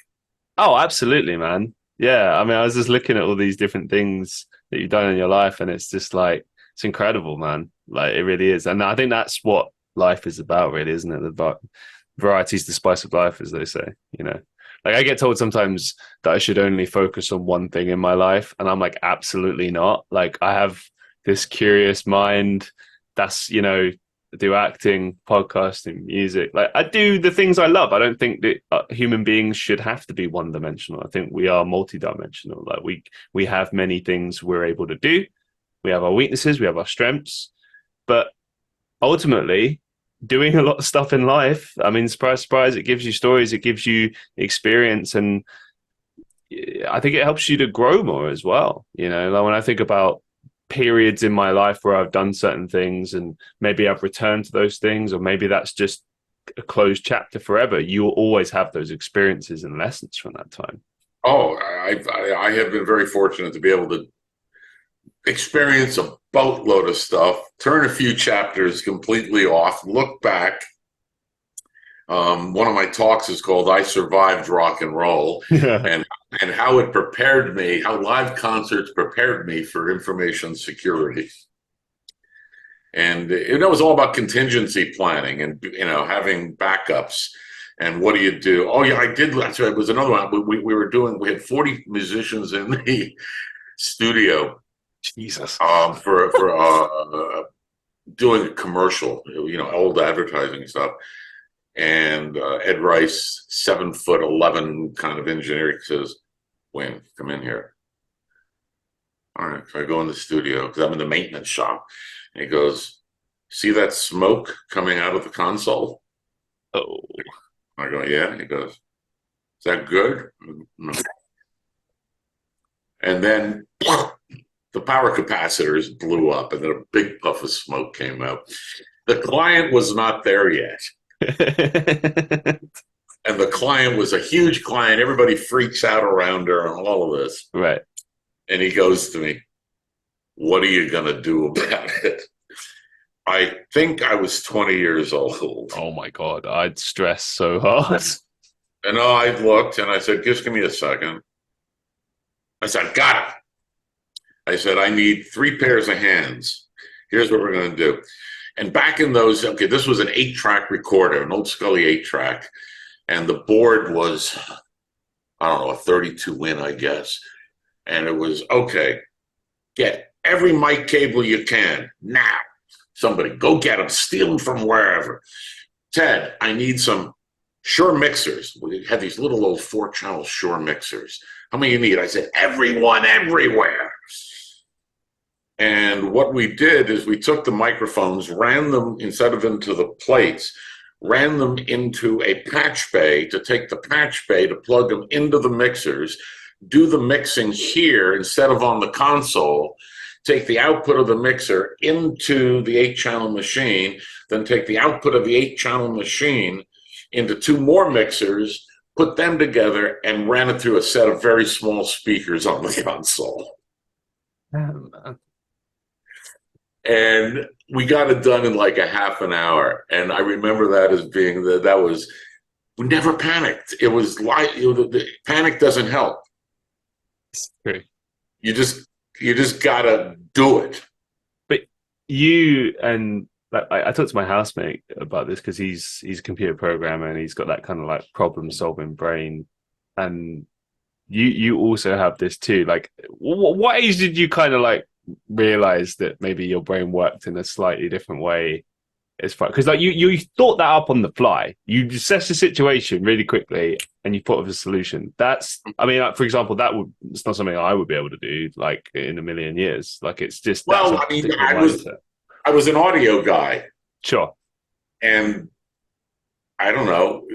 Oh, absolutely, man. Yeah, I mean, I was just looking at all these different things that you've done in your life, and it's just like, it's incredible, man. Like, it really is. And I think that's what life is about, really, isn't it? The variety's the spice of life, as they say, Like, I get told sometimes that I should only focus on one thing in my life, and I'm like, absolutely not. Like, I have this curious mind that's, do acting, podcasting, music. Like, I do the things I love. I don't think that human beings should have to be one-dimensional. I think we are multi-dimensional. Like, we have many things we're able to do. We have our weaknesses, we have our strengths, but ultimately, doing a lot of stuff in life, I mean, surprise, surprise, it gives you stories, it gives you experience, and I think it helps you to grow more as well. Like, when I think about periods in my life where I've done certain things and maybe I've returned to those things, or maybe that's just a closed chapter forever, you will always have those experiences and lessons from that time.
Oh, I have been very fortunate to be able to experience a boatload of stuff, turn a few chapters completely off, look back. One of my talks is called "I Survived Rock and Roll,"
Yeah.
and how it prepared me, how live concerts prepared me for information security. And it was all about contingency planning and having backups. And what do you do? Oh yeah, I did. That's right. It was another one. We had 40 musicians in the studio
Jesus.
for doing a commercial, old advertising stuff. And Ed Rice, 7'11" kind of engineer, says, "Winn, come in here." All right, so I go in the studio because I'm in the maintenance shop. And he goes, "See that smoke coming out of the console?"
Oh.
I go, "Yeah." He goes, "Is that good?" No. And then the power capacitors blew up, and then a big puff of smoke came out. The client was not there yet. And the client was a huge client. Everybody freaks out around her and all of this.
Right.
And he goes to me, "What are you going to do about it?" I think I was 20 years old.
Oh my God. I'd stress so hard.
And I looked and I said, "Just give me a second." I said, "Got it." I said, "I need 3 pairs of hands. Here's what we're going to do." And back in those, okay, this was an 8-track recorder, an old Scully 8-track. And the board was, I don't know, a 32 Winn, I guess. And it was, okay, get every mic cable you can now. Somebody go get them, steal them from wherever. Ted, I need some Shure mixers. We had these little old 4-channel Shure mixers. How many you need? I said, everyone, everywhere. And what we did is we took the microphones, ran them instead of into the plates, ran them into a patch bay to take the patch bay to plug them into the mixers, do the mixing here instead of on the console, take the output of the mixer into the 8-channel machine, then take the output of the 8-channel machine into 2 more mixers, put them together, and ran it through a set of very small speakers on the console. And we got it done in like a half an hour. And I remember that as being that was, we never panicked. It was like, the panic doesn't help.
True.
You just gotta do it.
But you and like, I talked to my housemate about this because he's a computer programmer and he's got that kind of like problem solving brain. And you also have this too. Like, what age did you kind of like realize that maybe your brain worked in a slightly different way? As far because like you thought that up on the fly. You assessed the situation really quickly and you thought of a solution. That's, I mean, like, for example, it's not something I would be able to do like in a million years. Like it's just
well, I mean, I was an audio guy.
Sure.
And I don't know.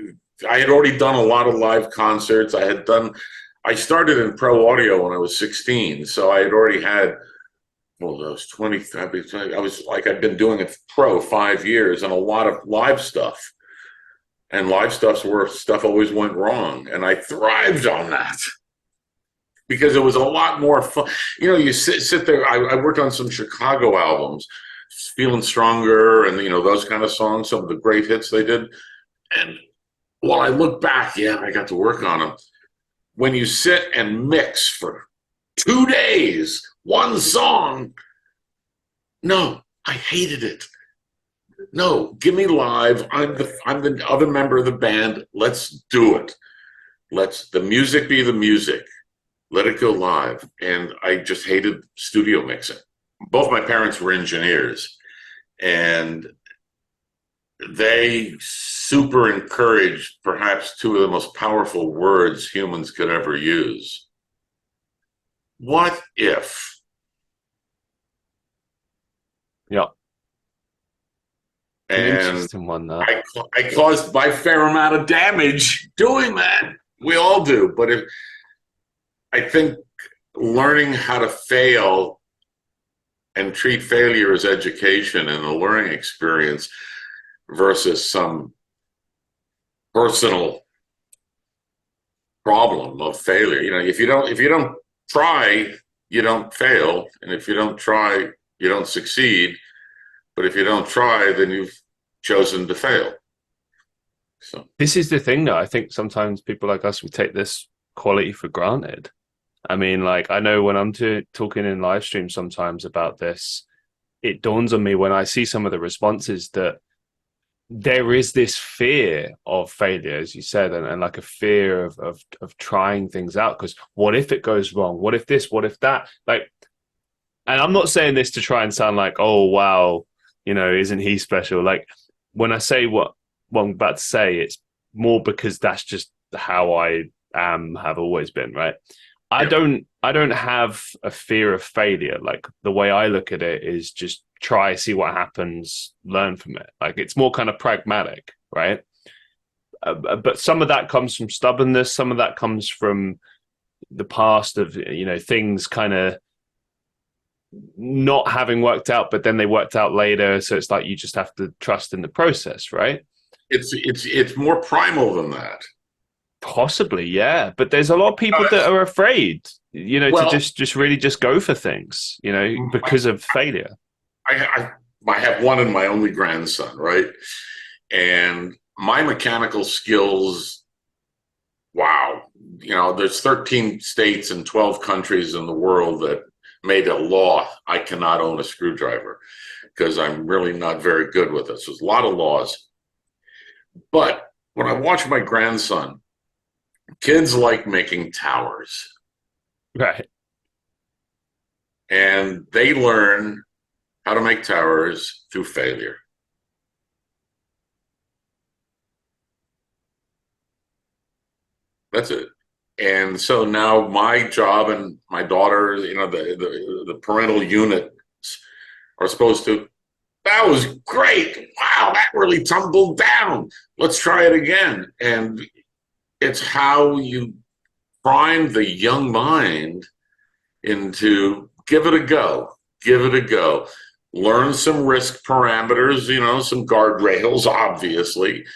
I had already done a lot of live concerts. I started in pro audio when I was 16, so I had already had. Well, I was 20. I was like, I'd been doing it pro 5 years and a lot of live stuff. And live stuff's where stuff always went wrong. And I thrived on that because it was a lot more fun. You sit there. I worked on some Chicago albums, Feeling Stronger, and, those kind of songs, some of the great hits they did. And while I look back, yeah, I got to work on them. When you sit and mix for 2 days, one song. No, I hated it. No, give me live. I'm the other member of the band. Let's do it. Let's the music be the music. Let it go live. And I just hated studio mixing. Both my parents were engineers, and they super encouraged perhaps 2 of the most powerful words humans could ever use. What if?
Yeah.
And
interesting one, that.
I caused by a fair amount of damage doing that. We all do. But I think learning how to fail and treat failure as education and a learning experience versus some personal problem of failure. If you don't try, you don't fail. And if you don't try, you don't succeed. But if you don't try, then you've chosen to fail. So
This is the thing, though. I think sometimes people like us, we take this quality for granted. I mean, like, I know when I'm talking in live stream sometimes about this, it dawns on me when I see some of the responses that there is this fear of failure, as you said, and like a fear of trying things out. Because what if it goes wrong? What if this? What if that? Like, and I'm not saying this to try and sound like, oh wow, isn't he special? Like when I say what I'm about to say, it's more because that's just how I have always been, right?
yeah,
I don't have a fear of failure. Like the way I look at it is just try, see what happens, learn from it. Like it's more kind of pragmatic, right? But some of that comes from stubbornness. Some of that comes from the past of things kind of not having worked out, but then they worked out later. So it's like you just have to trust in the process, right?
it's more primal than that.
Possibly, yeah. But there's a lot of people that are afraid, to
Well,
just really just go for things,
I,
because of failure.
I have one and my only grandson, right? And my mechanical skills, wow. There's 13 states and 12 countries in the world that made a law I cannot own a screwdriver because I'm really not very good with this. There's a lot of laws. But when I watch my grandson, kids like making towers
Right.
and they learn how to make towers through failure. That's it. And so now my job and my daughter, the parental units are supposed to, that was great. Wow, that really tumbled down. Let's try it again. And it's how you prime the young mind into give it a go, give it a go. Learn some risk parameters, some guardrails, obviously,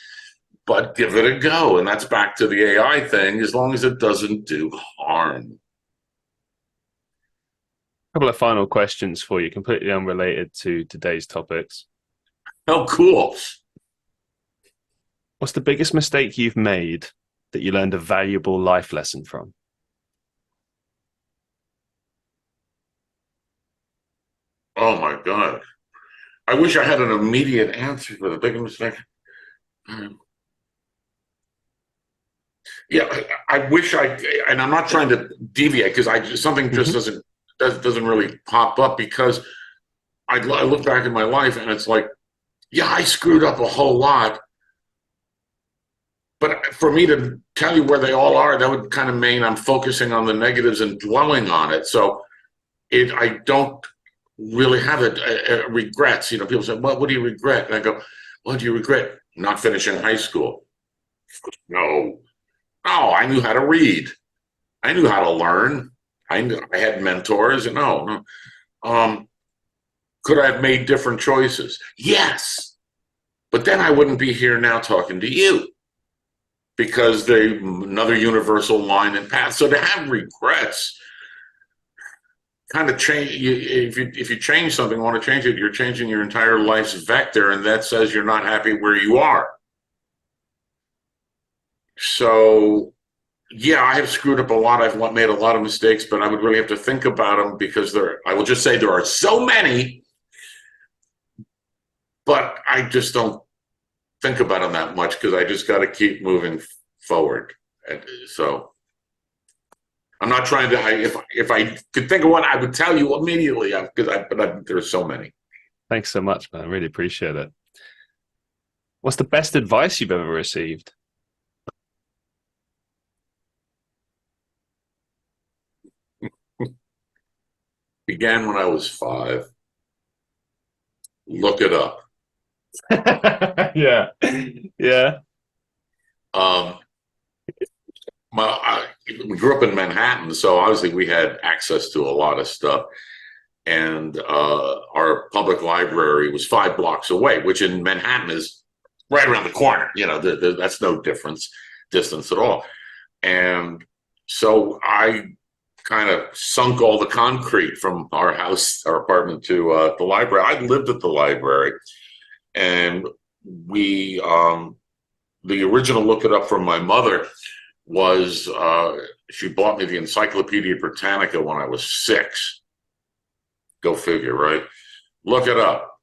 but give it a go. And that's back to the AI thing, as long as it doesn't do harm.
A couple of final questions for you, completely unrelated to today's topics.
Oh, cool.
What's the biggest mistake you've made that you learned a valuable life lesson from?
Oh my God. I wish I had an immediate answer for the biggest mistake. Yeah, I wish and I'm not trying to deviate because something just
Mm-hmm.
doesn't really pop up because I look back in my life and it's like, yeah, I screwed up a whole lot, but for me to tell you where they all are, that would kind of mean I'm focusing on the negatives and dwelling on it. So I don't really have regrets. People say, "What do you regret?" And I go, "What do you regret? Not finishing high school." No, no, I knew how to read. I knew how to learn. I had mentors. And no, no. Could I have made different choices? Yes, but then I wouldn't be here now talking to you because they another universal line and path. So to have regrets kind of change. If you change something, want to change it, you're changing your entire life's vector, and that says you're not happy where you are. So yeah, I have screwed up a lot. I've made a lot of mistakes, but I would really have to think about them because I will just say there are so many, but I just don't think about them that much because I just got to keep moving forward. And so I'm not trying to. If I could think of one, I would tell you immediately but there's so many.
Thanks so much, man. I really appreciate it. What's the best advice you've ever received?
Began when I was 5. Look it up.
Yeah. Yeah.
Um, we grew up in Manhattan, so obviously we had access to a lot of stuff. And our public library was 5 blocks away, which in Manhattan is right around the corner. That's no distance at all. And so I kind of sunk all the concrete from our apartment to the library. I lived at the library, and we the original Look It Up from my mother was she bought me the Encyclopedia Britannica when I was 6. Go figure, right? Look it up.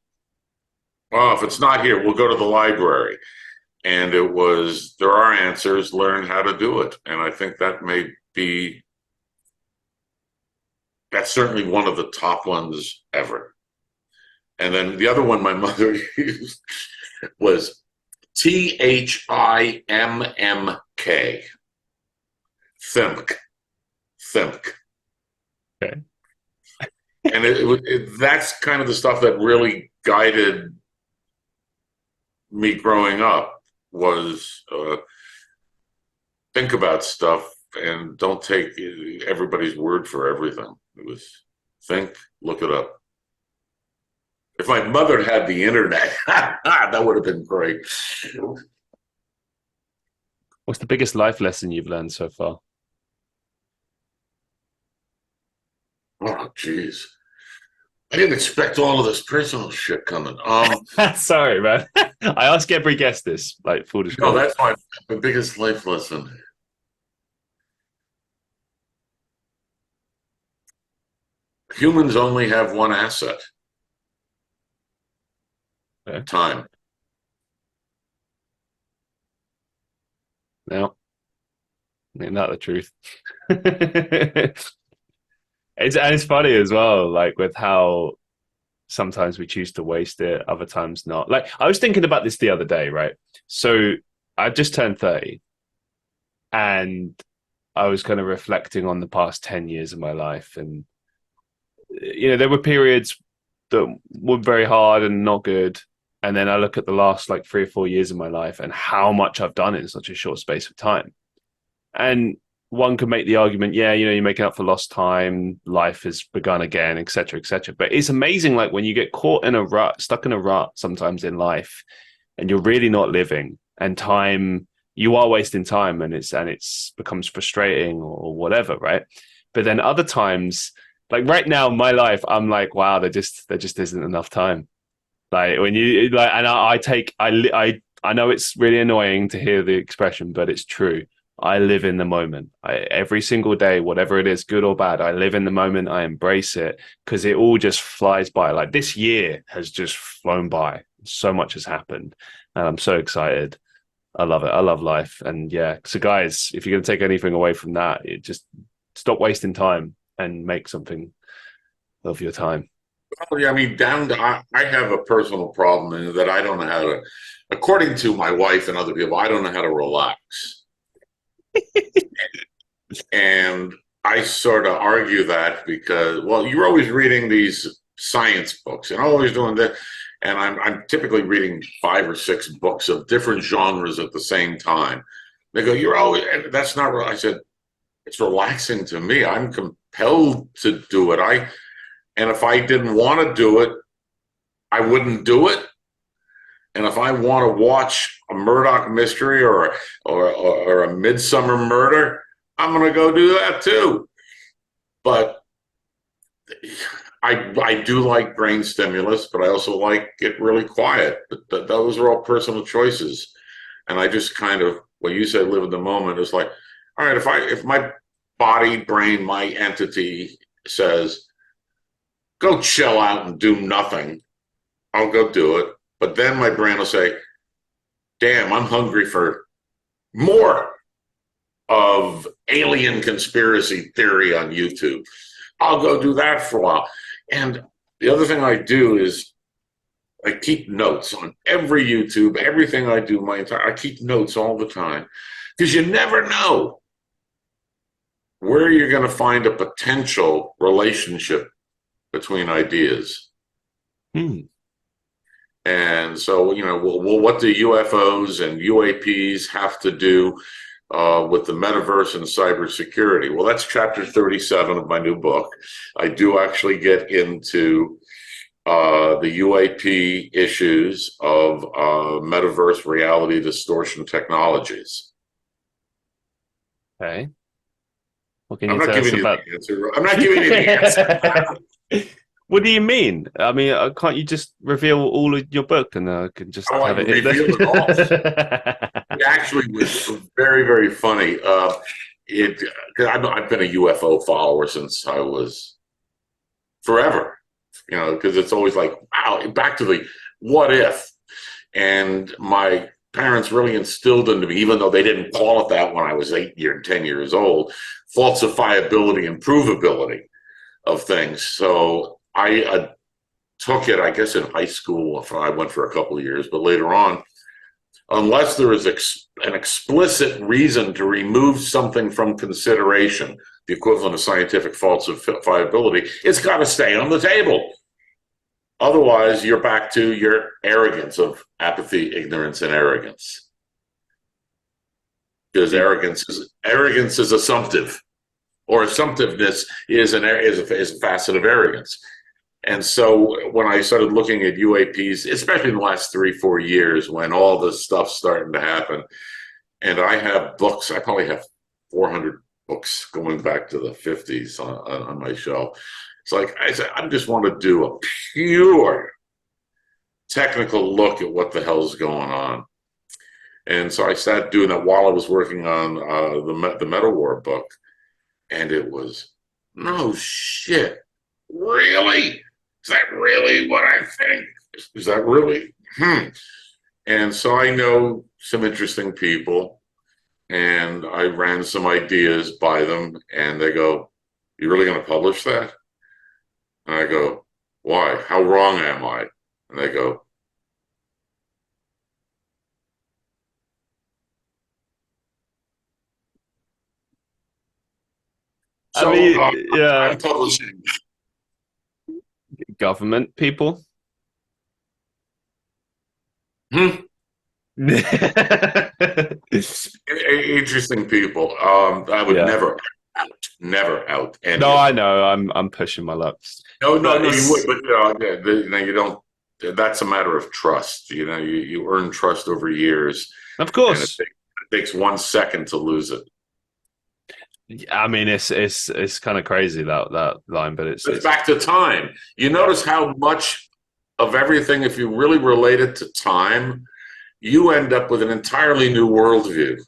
Oh, if it's not here, we'll go to the library. And it was, there are answers, learn how to do it. And I think that may be, that's certainly one of the top ones ever. And then the other one my mother used was THIMMK. Thimk.
Okay.
And that's kind of the stuff that really guided me growing up, was think about stuff and don't take everybody's word for everything. It was think, look it up. If my mother had the internet, that would have been great.
What's the biggest life lesson you've learned so far?
Oh, geez. I didn't expect all of this personal shit coming.
Sorry, man. I ask every guest this, like full disclosure.
No, that's my biggest life lesson. Humans only have one asset.
Okay.
Time.
No, not the truth. It's funny as well, like with how sometimes we choose to waste it, other times not. Like I was thinking about this the other day, right? So I just turned 30 and I was kind of reflecting on the past 10 years of my life. And, there were periods that were very hard and not good. And then I look at the last like 3 or 4 years of my life and how much I've done in such a short space of time. And one could make the argument, yeah, you're making up for lost time, life has begun again, et cetera, et cetera. But it's amazing, like when you get caught in a rut, stuck in a rut sometimes in life, and you're really not living, and time, you are wasting time, and it's becomes frustrating or whatever, right? But then other times, like right now in my life, I'm like, wow, there just isn't enough time. Like when you like, and I know it's really annoying to hear the expression, but it's true. I live in the moment. Every single day, whatever it is, good or bad, I live in the moment. I embrace it because it all just flies by. Like this year has just flown by. So much has happened. And I'm so excited. I love it. I love life. And yeah, so guys, if you're going to take anything away from that, just stop wasting time and make something of your time.
Well, yeah, I mean, I have a personal problem in that I don't know how to, according to my wife and other people, I don't know how to relax. And I sort of argue that because, well, you're always reading these science books and always doing that. And I'm typically reading 5 or 6 books of different genres at the same time. They go, you're always, and that's not real. I said, it's relaxing to me. I'm compelled to do it. And if I didn't want to do it, I wouldn't do it. And if I want to watch a Murdoch mystery or a Midsummer Murder, I'm going to go do that too. But I do like brain stimulus, but I also like it really quiet. But those are all personal choices. And I just kind of, when you say live in the moment, it's like, all right, if my body, brain, my entity says, go chill out and do nothing, I'll go do it. But then my brain will say, damn, I'm hungry for more of alien conspiracy theory on YouTube. I'll go do that for a while. And the other thing I do is I keep notes on every YouTube, everything I do, I keep notes all the time. Because you never know where you're going to find a potential relationship between ideas. And so, well, what do UFOs and UAPs have to do with the metaverse and cybersecurity? Well, that's chapter 37 of my new book. I do actually get into the UAP issues of metaverse reality distortion technologies.
Okay. What can
I'm
you
not
tell us
giving you
about?
the answer. I'm not giving you the answer.
What do you mean? I mean, can't you just reveal all of your book and I can just
I
have
want
it
to
in
reveal it all.
there?
it actually was very, very funny. Because I've been a UFO follower since I was forever, because it's always like, wow, back to the what if. And my parents really instilled into me, even though they didn't call it that when I was 10 years old, falsifiability and provability of things. So I took it, I guess, in high school. I went for a couple of years, but later on, unless there is an explicit reason to remove something from consideration, the equivalent of scientific falsifiability, it's got to stay on the table. Otherwise, you're back to your arrogance of apathy, ignorance, and arrogance. Because arrogance is assumptive, or assumptiveness is a facet of arrogance. And so when I started looking at UAPs, especially in the last 3-4 years, when all this stuff's starting to happen, and I have books, I probably have 400 books going back to the 50s on my shelf. It's like I said, I just want to do a pure technical look at what the hell's going on. And so I started doing that while I was working on the Meta War book. And it was, no shit, really? Is that really what I think? Is that really? And so I know some interesting people, and I ran some ideas by them, and they go, "You really going to publish that?" And I go, "Why? How wrong am I?" And they go,
I
"So
mean, yeah,
I'm publishing."
government people.
Interesting people. I would
Yeah.
never out any
No,
of
I
them.
know. I'm pushing my luck.
No,
But
no, you would,
it's
but you don't. That's a matter of trust. You earn trust over years,
of
and
course.
it takes 1 second to lose it.
I mean, it's kind of crazy that line, but
It's back to time. You notice how much of everything, if you really relate it to time, you end up with an entirely new worldview.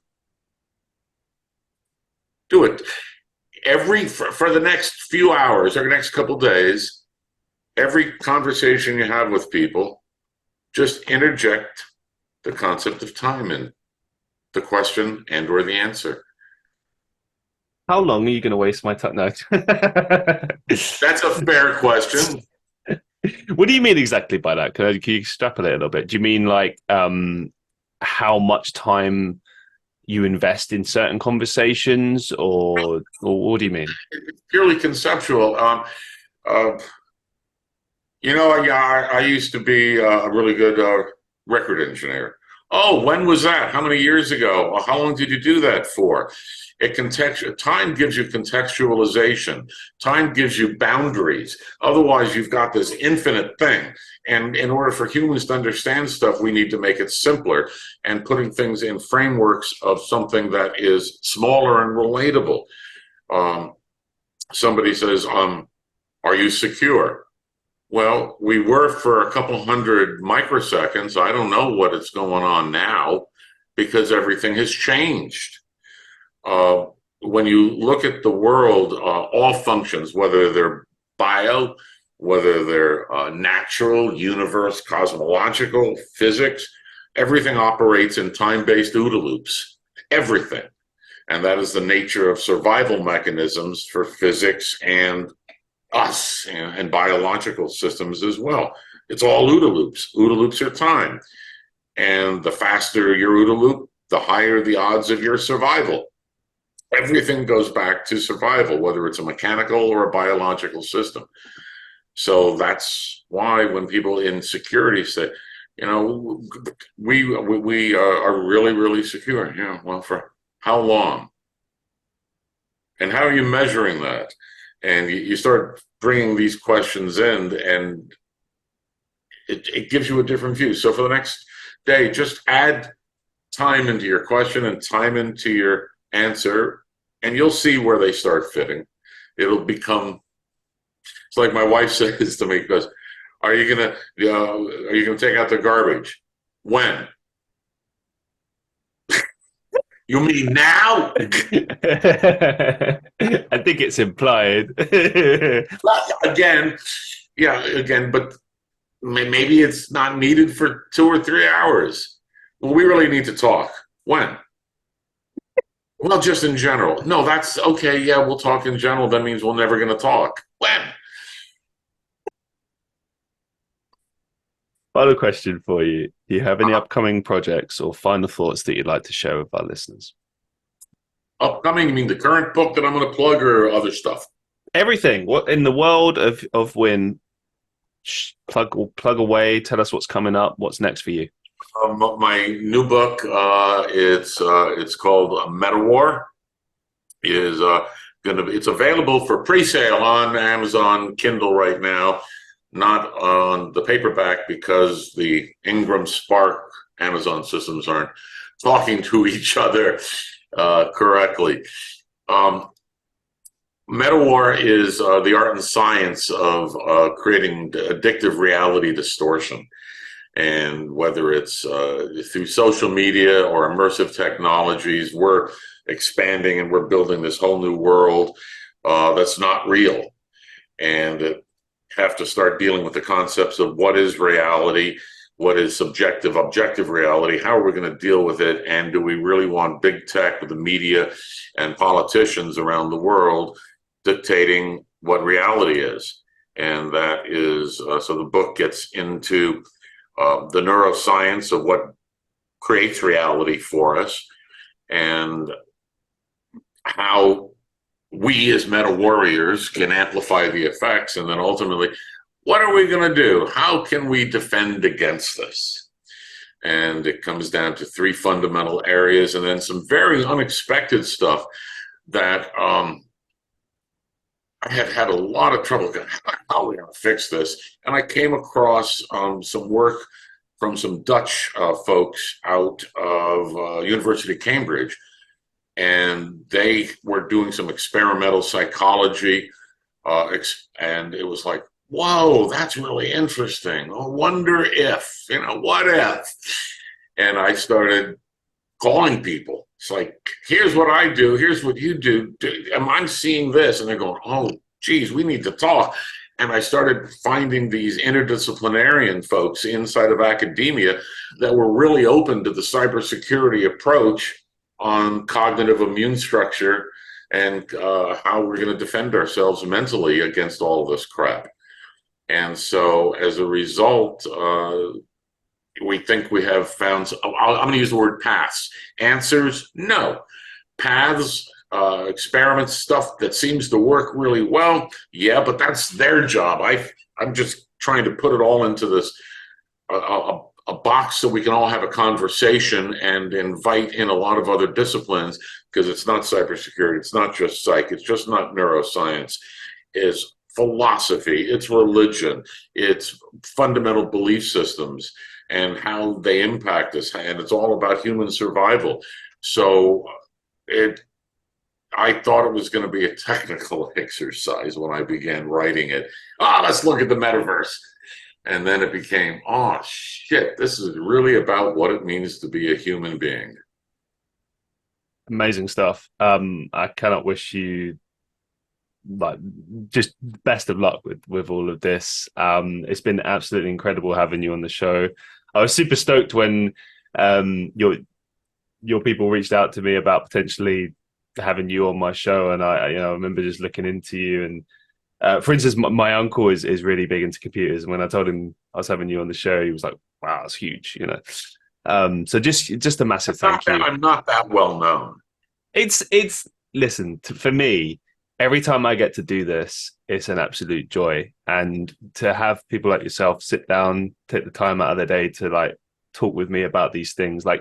Do it for the next few hours or the next couple days. Every conversation you have with people, just interject the concept of time in the question and or the answer.
how long are you going to waste my time? No.
That's a fair question.
What do you mean exactly by that? Can you extrapolate a little bit? Do you mean like how much time you invest in certain conversations, or what do you mean?
It's purely conceptual. Uh, I used to be a really good record engineer. Oh, when was that? How many years ago? How long did you do that for? Time gives you contextualization. Time gives you boundaries. Otherwise, you've got this infinite thing. And in order for humans to understand stuff, we need to make it simpler and putting things in frameworks of something that is smaller and relatable. Somebody says, "Are you secure?" Well, we were for a couple hundred microseconds. I don't know what is going on now because everything has changed. When you look at the world, all functions, whether they're bio, whether they're natural, universe, cosmological, physics, everything operates in time-based OODA loops. Everything. And that is the nature of survival mechanisms for physics and us and biological systems as well. It's all OODA loops. OODA loops are time. And the faster your OODA loop, the higher the odds of your survival. Everything goes back to survival, whether it's a mechanical or a biological system. So that's why when people in security say, we are really, really secure. Yeah, well, for how long? And how are you measuring that? And you start bringing these questions in, and it gives you a different view. So for the next day, just add time into your question and time into your answer, and you'll see where they start fitting. It'll become, it's like my wife says to me, goes, are you gonna take out the garbage? When? You mean now?
I think it's implied.
Well, again, yeah, again, but maybe it's not needed for 2 or 3 hours. Well, we really need to talk. When? Well, just in general. No, that's okay. Yeah, we'll talk in general. That means we're never going to talk. When?
Final question for you. Do you have any
Uh,
upcoming projects or final thoughts that you'd like to share with our listeners?
Upcoming, you mean the current book that I'm going to plug or other stuff?
Everything. What in the world of Winn? Plug away. Tell us what's coming up. What's next for you?
My new book, it's called Meta War. Is gonna be, it's available for pre-sale on Amazon Kindle right now, not on the paperback because the Ingram Spark Amazon systems aren't talking to each other correctly. Um, Metawar is the art and science of creating addictive reality distortion. And whether it's through social media or immersive technologies, we're expanding and we're building this whole new world that's not real. And have to start dealing with the concepts of what is reality, what is subjective, objective reality, how are we going to deal with it, and do we really want big tech with the media and politicians around the world dictating what reality is? And that is, so the book gets into the neuroscience of what creates reality for us and how we as meta warriors can amplify the effects, and then ultimately, what are we going to do? How can we defend against this? And it comes down to three fundamental areas, and then some very unexpected stuff that I had had a lot of trouble. How are we going to fix this? And I came across some work from some Dutch folks out of University of Cambridge, and they were doing some experimental psychology, and it was like, whoa, that's really interesting. I wonder if, what if? And I started calling people. It's like, here's what I do, here's what you do. Am I seeing this? And they're going, oh, geez, we need to talk. And I started finding these interdisciplinarian folks inside of academia that were really open to the cybersecurity approach on cognitive immune structure and how we're going to defend ourselves mentally against all of this crap. And so as a result, we think we have found, I'm going to use the word paths. Answers, no. Paths, experiments, stuff that seems to work really well, yeah, but that's their job. I'm just trying to put it all into this a box so we can all have a conversation and invite in a lot of other disciplines, because it's not cybersecurity, it's not just psych, it's just not neuroscience, it's philosophy, it's religion, it's fundamental belief systems and how they impact us, and it's all about human survival. So I thought it was going to be a technical exercise when I began writing it. Let's look at the metaverse. And then it became, oh, shit, this is really about what it means to be a human being.
Amazing stuff. I cannot wish you like just best of luck with all of this. It's been absolutely incredible having you on the show. I was super stoked when your people reached out to me about potentially having you on my show, and I remember just looking into you. And for instance, my uncle is really big into computers, and when I told him I was having you on the show, he was like, "Wow, that's huge," So just a massive thank you.
I'm not that well known.
It's listen for me. Every time I get to do this, it's an absolute joy, and to have people like yourself sit down, take the time out of their day to like talk with me about these things. Like,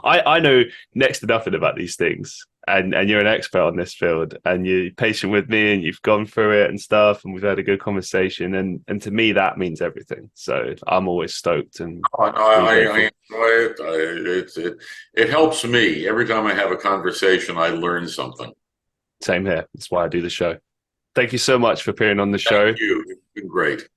I know next to nothing about these things, and you're an expert on this field, and you're patient with me, and you've gone through it and stuff, and we've had a good conversation, and to me that means everything. So I'm always stoked and
I enjoy it. It helps me every time I have a conversation. I learn something.
same here. That's why I do the show. Thank you so much for appearing on the show.
Thank you. It's been great.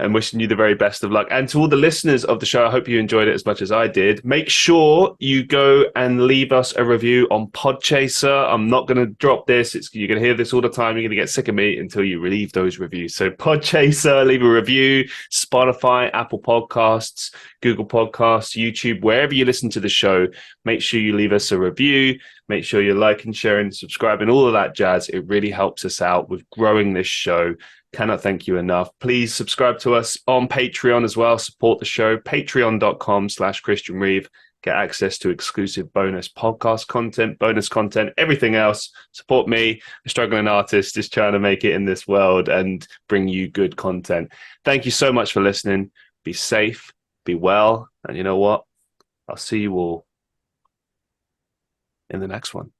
and wishing you the very best of luck. And to all the listeners of the show, I hope you enjoyed it as much as I did. Make sure you go and leave us a review on Podchaser. I'm not going to drop this. You're going to hear this all the time. You're going to get sick of me until you leave those reviews. So Podchaser, leave a review. Spotify, Apple Podcasts, Google Podcasts, YouTube, wherever you listen to the show, make sure you leave us a review. Make sure you're liking, sharing, subscribing, all of that jazz. It really helps us out with growing this show. Cannot thank you enough. Please subscribe to us on Patreon as well. Support the show. Patreon.com/Christian Reeve. Get access to exclusive bonus podcast content, bonus content, everything else. Support me, a struggling artist, just trying to make it in this world and bring you good content. Thank you so much for listening. Be safe, be well, and you know what? I'll see you all in the next one.